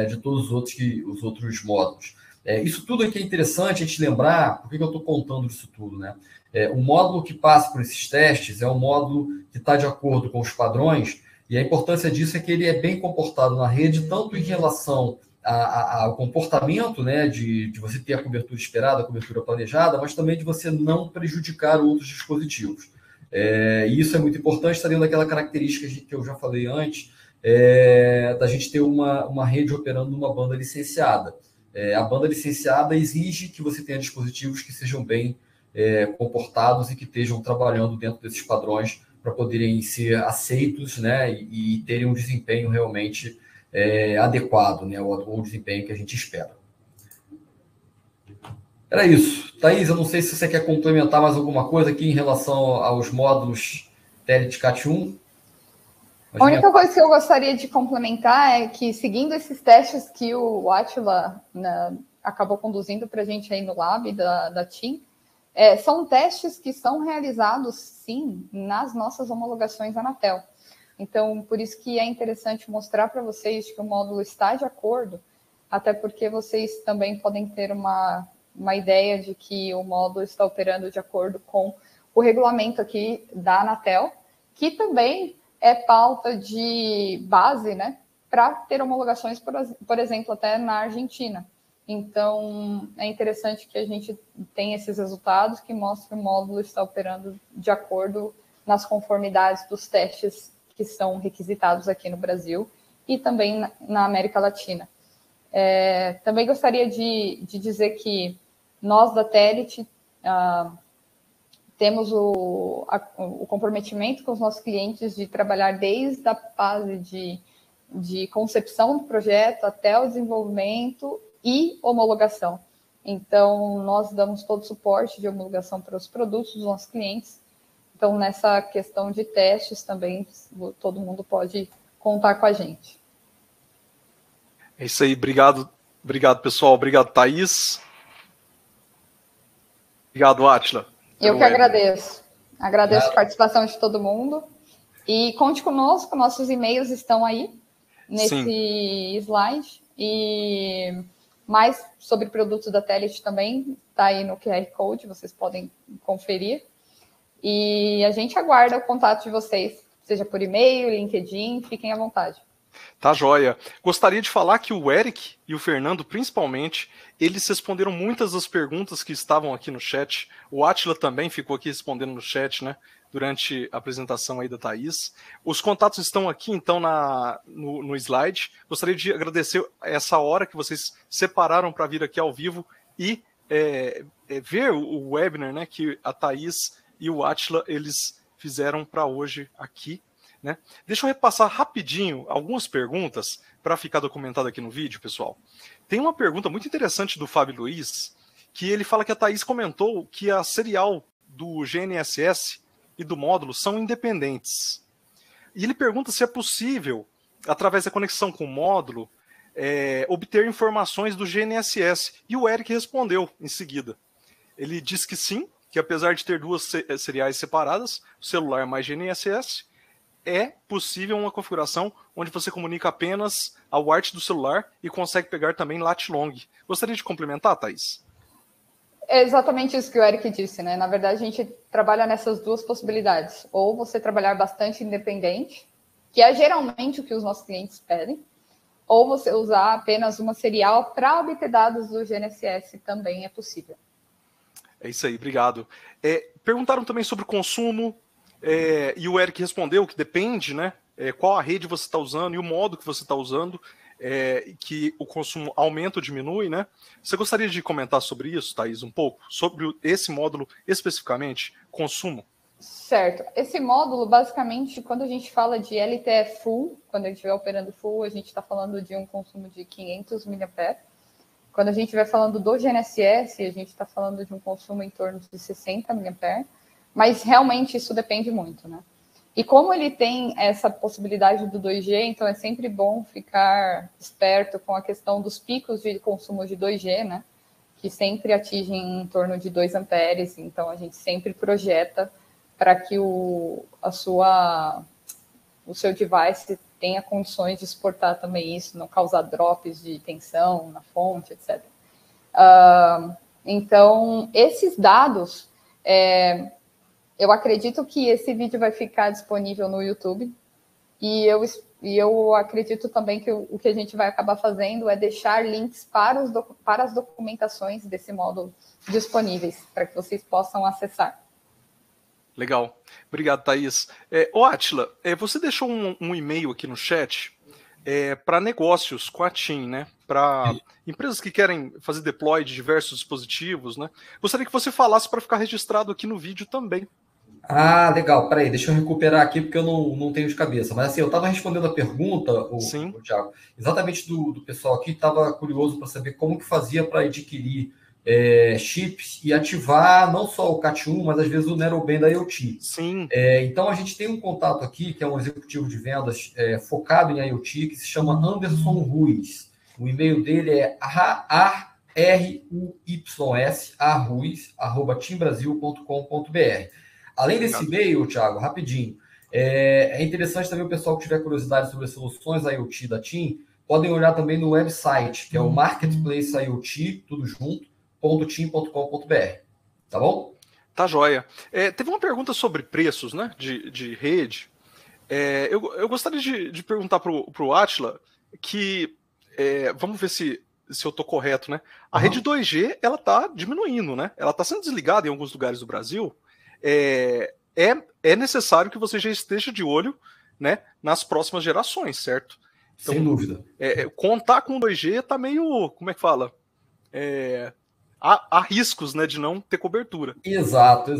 de todos os outros módulos. Isso tudo aqui é interessante a gente lembrar, por que eu estou contando isso tudo, né? O módulo que passa por esses testes é um módulo que está de acordo com os padrões, e a importância disso é que ele é bem comportado na rede, tanto em relação ao comportamento, né, de você ter a cobertura esperada, a cobertura planejada, mas também de você não prejudicar outros dispositivos. E isso é muito importante, está dentro daquela característica que eu já falei antes, da gente ter uma rede operando numa banda licenciada. A banda licenciada exige que você tenha dispositivos que sejam bem comportados e que estejam trabalhando dentro desses padrões para poderem ser aceitos, né, e terem um desempenho realmente adequado, né, o desempenho que a gente espera. Era isso. Thaís, eu não sei se você quer complementar mais alguma coisa aqui em relação aos módulos Telit Cat1. A única coisa que eu gostaria de complementar é que, seguindo esses testes que o Átila acabou conduzindo para a gente aí no lab da TIM, são testes que são realizados, sim, nas nossas homologações Anatel. Então, por isso que é interessante mostrar para vocês que o módulo está de acordo, até porque vocês também podem ter uma ideia de que o módulo está operando de acordo com o regulamento aqui da Anatel, que também é pauta de base, né, para ter homologações, por exemplo, até na Argentina. Então, é interessante que a gente tenha esses resultados que mostram que o módulo está operando de acordo nas conformidades dos testes que são requisitados aqui no Brasil e também na América Latina. Também gostaria de dizer que nós da Telit temos o comprometimento com os nossos clientes de trabalhar desde a fase de concepção do projeto até o desenvolvimento e homologação. Então, nós damos todo o suporte de homologação para os produtos dos nossos clientes. Então, nessa questão de testes também, todo mundo pode contar com a gente. É isso aí, obrigado, pessoal. Obrigado, Thaís. Obrigado, Átila. Eu que agradeço. Agradeço a participação de todo mundo. E conte conosco, nossos e-mails estão aí nesse slide. E mais sobre produtos da Telit também está aí no QR Code, vocês podem conferir. E a gente aguarda o contato de vocês, seja por e-mail, LinkedIn, fiquem à vontade. Tá joia. Gostaria de falar que o Eric e o Fernando, principalmente, eles responderam muitas das perguntas que estavam aqui no chat. O Átila também ficou aqui respondendo no chat, né, durante a apresentação aí da Thaís. Os contatos estão aqui, então, no slide. Gostaria de agradecer essa hora que vocês separaram para vir aqui ao vivo e ver o webinar, né, que a Thaís e o Átila, eles fizeram para hoje aqui. Né? Deixa eu repassar rapidinho algumas perguntas para ficar documentado aqui no vídeo, pessoal. Tem uma pergunta muito interessante do Fábio Luiz, que ele fala que a Thaís comentou que a serial do GNSS e do módulo são independentes. E ele pergunta se é possível, através da conexão com o módulo, obter informações do GNSS. E o Eric respondeu em seguida. Ele diz que sim, que apesar de ter duas seriais separadas, o celular mais GNSS, é possível uma configuração onde você comunica apenas a WART do celular e consegue pegar também lat-long. Gostaria de complementar, Thaís? É exatamente isso que o Eric disse, né? Na verdade, a gente trabalha nessas duas possibilidades. Ou você trabalhar bastante independente, que é geralmente o que os nossos clientes pedem, ou você usar apenas uma serial para obter dados do GNSS, também é possível. É isso aí, obrigado. Perguntaram também sobre o consumo, e o Eric respondeu que depende, né, qual a rede você está usando e o modo que você está usando, que o consumo aumenta ou diminui, né? Você gostaria de comentar sobre isso, Thaís, um pouco? Sobre esse módulo especificamente, consumo? Certo. Esse módulo, basicamente, quando a gente fala de LTE full, quando a gente estiver operando full, a gente está falando de um consumo de 500 mAh. Quando a gente vai falando do GNSS, a gente está falando de um consumo em torno de 60 mAh. Mas realmente isso depende muito, né? E como ele tem essa possibilidade do 2G, então é sempre bom ficar esperto com a questão dos picos de consumo de 2G, né? Que sempre atingem em torno de 2 amperes, então a gente sempre projeta para que o seu device tenha condições de suportar também isso, não causar drops de tensão na fonte, etc. Então, esses dados... Eu acredito que esse vídeo vai ficar disponível no YouTube e eu acredito também que o que a gente vai acabar fazendo é deixar links para as documentações desse módulo disponíveis, para que vocês possam acessar. Legal. Obrigado, Thaís. Átila, você deixou um e-mail aqui no chat para negócios com a TIM, né? para empresas que querem fazer deploy de diversos dispositivos, né? Gostaria que você falasse para ficar registrado aqui no vídeo também. Ah, legal. Peraí, deixa eu recuperar aqui, porque eu não tenho de cabeça. Mas assim, eu estava respondendo a pergunta, o Thiago, exatamente do pessoal aqui, estava curioso para saber como que fazia para adquirir chips e ativar não só o Cat1, mas às vezes o Narrowband da IoT. Sim. Então a gente tem um contato aqui, que é um executivo de vendas focado em IoT, que se chama Anderson Ruiz. O e-mail dele é ruys@timbrasil.com.br. Além desse e-mail, Thiago, rapidinho, é interessante também o pessoal que tiver curiosidade sobre as soluções IoT da TIM, podem olhar também no website, que é o Marketplace IoT, tudo junto, .tim.com.br. Tá bom? Tá joia. Teve uma pergunta sobre preços, né, de rede. Eu gostaria de perguntar para o Átila que, vamos ver se eu estou correto, né? A rede 2G, ela está diminuindo, né? Ela está sendo desligada em alguns lugares do Brasil. É necessário que você já esteja de olho, né, nas próximas gerações, certo? Então, sem dúvida. Contar com 2G está meio, como é que fala? Há riscos, né, de não ter cobertura. Exato,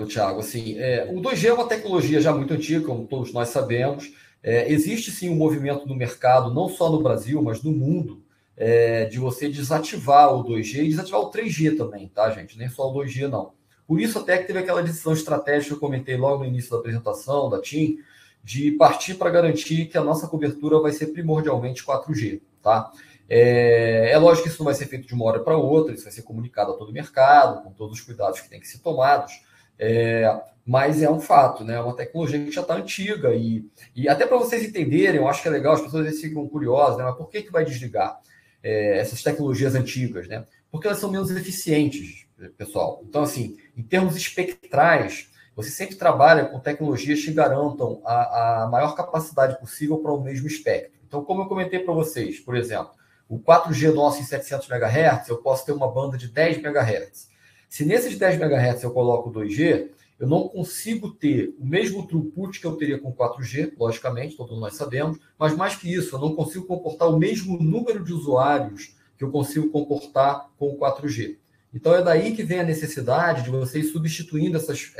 Thiago. Assim, o 2G é uma tecnologia já muito antiga, como todos nós sabemos. Existe sim um movimento no mercado, não só no Brasil, mas no mundo, de você desativar o 2G e desativar o 3G também, tá, gente? Nem só o 2G, não. Por isso até que teve aquela decisão estratégica que eu comentei logo no início da apresentação da TIM, de partir para garantir que a nossa cobertura vai ser primordialmente 4G, tá? É lógico que isso não vai ser feito de uma hora para outra, isso vai ser comunicado a todo o mercado, com todos os cuidados que têm que ser tomados, mas é um fato, né? É uma tecnologia que já está antiga e até para vocês entenderem, eu acho que é legal, as pessoas ficam curiosas, né? Mas por que vai desligar essas tecnologias antigas, né? Porque elas são menos eficientes, pessoal. Então, assim, em termos espectrais, você sempre trabalha com tecnologias que garantam a maior capacidade possível para o mesmo espectro. Então, como eu comentei para vocês, por exemplo, o 4G nosso em 700 MHz, eu posso ter uma banda de 10 MHz. Se nesses 10 MHz eu coloco 2G, eu não consigo ter o mesmo throughput que eu teria com 4G, logicamente, todos nós sabemos, mas mais que isso, eu não consigo comportar o mesmo número de usuários que eu consigo comportar com o 4G. Então é daí que vem a necessidade de vocês substituindo essas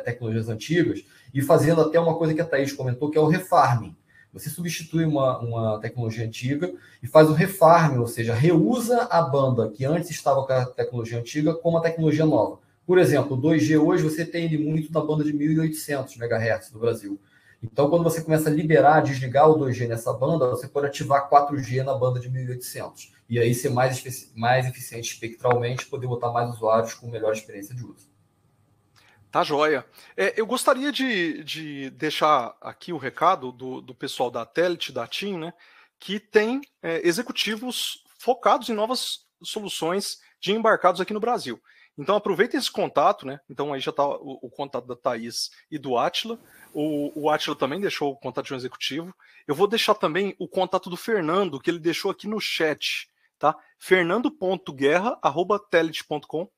tecnologias antigas e fazendo até uma coisa que a Thaís comentou, que é o refarming. Você substitui uma tecnologia antiga e faz o refarming, ou seja, reusa a banda que antes estava com a tecnologia antiga com uma tecnologia nova. Por exemplo, o 2G hoje você tem ele muito na banda de 1.800 MHz no Brasil. Então, quando você começa a liberar, desligar o 2G nessa banda, você pode ativar 4G na banda de 1.800. E aí ser mais eficiente espectralmente, poder botar mais usuários com melhor experiência de uso. Tá joia. Eu gostaria de deixar aqui o recado do pessoal da Telit, da TIM, né, que tem executivos focados em novas soluções de embarcados aqui no Brasil. Então aproveita esse contato, né? Então aí já está o contato da Thaís e do Átila. O Átila também deixou o contato de um executivo. Eu vou deixar também o contato do Fernando, que ele deixou aqui no chat, tá? fernando.guerra@telit.com,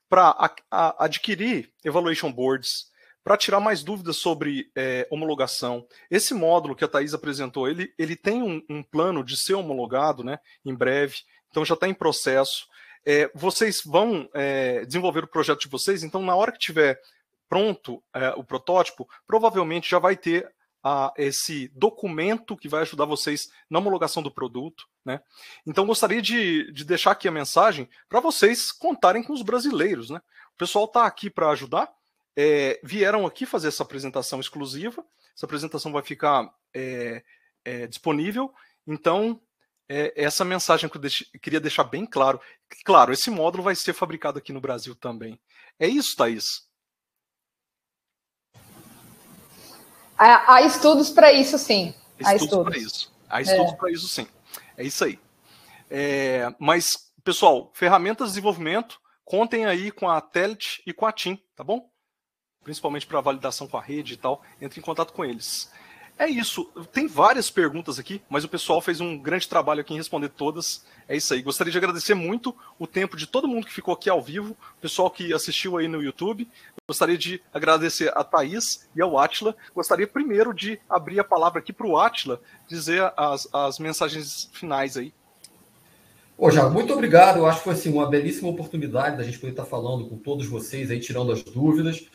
para adquirir evaluation boards, para tirar mais dúvidas sobre homologação. Esse módulo que a Thaís apresentou, ele tem um plano de ser homologado, né, em breve, então já está em processo. Vocês vão desenvolver o projeto de vocês, então na hora que tiver pronto o protótipo, provavelmente já vai ter esse documento que vai ajudar vocês na homologação do produto, né? Então gostaria de deixar aqui a mensagem para vocês contarem com os brasileiros, né? O pessoal está aqui para ajudar, vieram aqui fazer essa apresentação exclusiva, essa apresentação vai ficar disponível, então essa mensagem que eu queria deixar bem claro. Claro, esse módulo vai ser fabricado aqui no Brasil também. É isso, Thaís? Há estudos para isso, sim. Há estudos para isso. Há estudos para isso, sim. É isso aí. Mas, pessoal, ferramentas de desenvolvimento, contem aí com a Telit e com a TIM, tá bom? Principalmente para validação com a rede e tal, entre em contato com eles. É isso. Tem várias perguntas aqui, mas o pessoal fez um grande trabalho aqui em responder todas. É isso aí. Gostaria de agradecer muito o tempo de todo mundo que ficou aqui ao vivo, o pessoal que assistiu aí no YouTube. Gostaria de agradecer a Thaís e ao Átila. Gostaria primeiro de abrir a palavra aqui para o Átila, dizer as mensagens finais aí. Ô, Thiago, muito obrigado. Eu acho que foi assim, uma belíssima oportunidade da gente poder estar falando com todos vocês aí, tirando as dúvidas.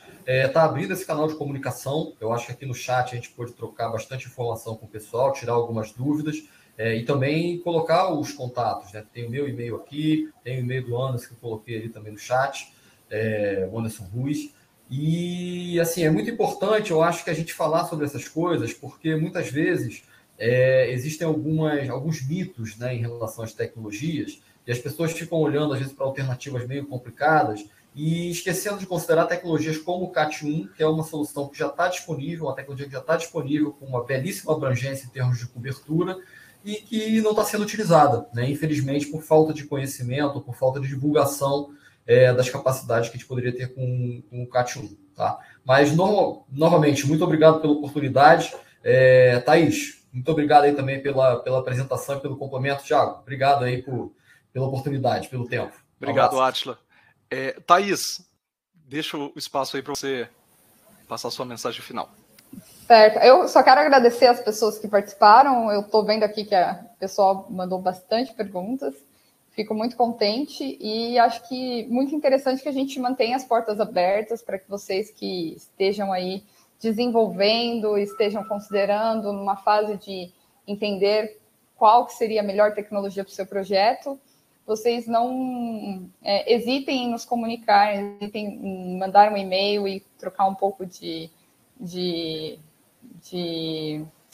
Tá abrindo esse canal de comunicação. Eu acho que aqui no chat a gente pode trocar bastante informação com o pessoal, tirar algumas dúvidas e também colocar os contatos, né? Tem o meu e-mail aqui, tem o e-mail do Anderson que eu coloquei ali também no chat, o Anderson Ruiz. E assim, é muito importante, eu acho, que a gente falar sobre essas coisas, porque muitas vezes existem alguns mitos, né, em relação às tecnologias, e as pessoas ficam olhando, às vezes, para alternativas meio complicadas e esquecendo de considerar tecnologias como o CAT1, que é uma solução que já está disponível, uma tecnologia que já está disponível, com uma belíssima abrangência em termos de cobertura, e que não está sendo utilizada, né, infelizmente, por falta de conhecimento, por falta de divulgação das capacidades que a gente poderia ter com o CAT1. Tá? Mas, novamente, muito obrigado pela oportunidade. Thaís, muito obrigado aí também pela apresentação e pelo complemento. Thiago, obrigado aí pela oportunidade, pelo tempo. Obrigado, Átila. Thaís, deixa o espaço aí para você passar a sua mensagem final. Certo. Eu só quero agradecer as pessoas que participaram. Eu estou vendo aqui que o pessoal mandou bastante perguntas. Fico muito contente e acho que muito interessante que a gente mantenha as portas abertas para que vocês que estejam aí desenvolvendo, estejam considerando numa fase de entender qual que seria a melhor tecnologia para o seu projeto, vocês não hesitem em nos comunicar, hesitem em mandar um e-mail e trocar um pouco de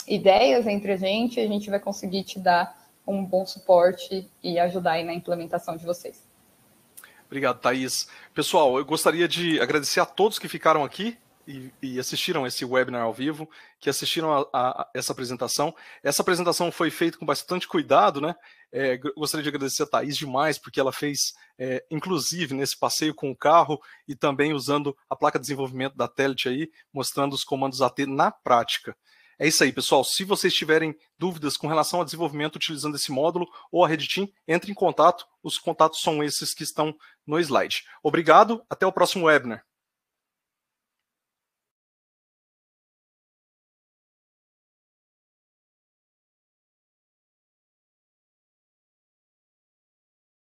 ideias entre a gente vai conseguir te dar um bom suporte e ajudar aí na implementação de vocês. Obrigado, Thaís. Pessoal, eu gostaria de agradecer a todos que ficaram aqui e assistiram esse webinar ao vivo, que assistiram a essa apresentação. Essa apresentação foi feita com bastante cuidado, né? Gostaria de agradecer a Thaís demais, porque ela fez, inclusive, nesse passeio com o carro e também usando a placa de desenvolvimento da Telit aí, mostrando os comandos AT na prática. É isso aí, pessoal. Se vocês tiverem dúvidas com relação ao desenvolvimento utilizando esse módulo ou a RedTeam, entre em contato. Os contatos são esses que estão no slide. Obrigado, até o próximo webinar.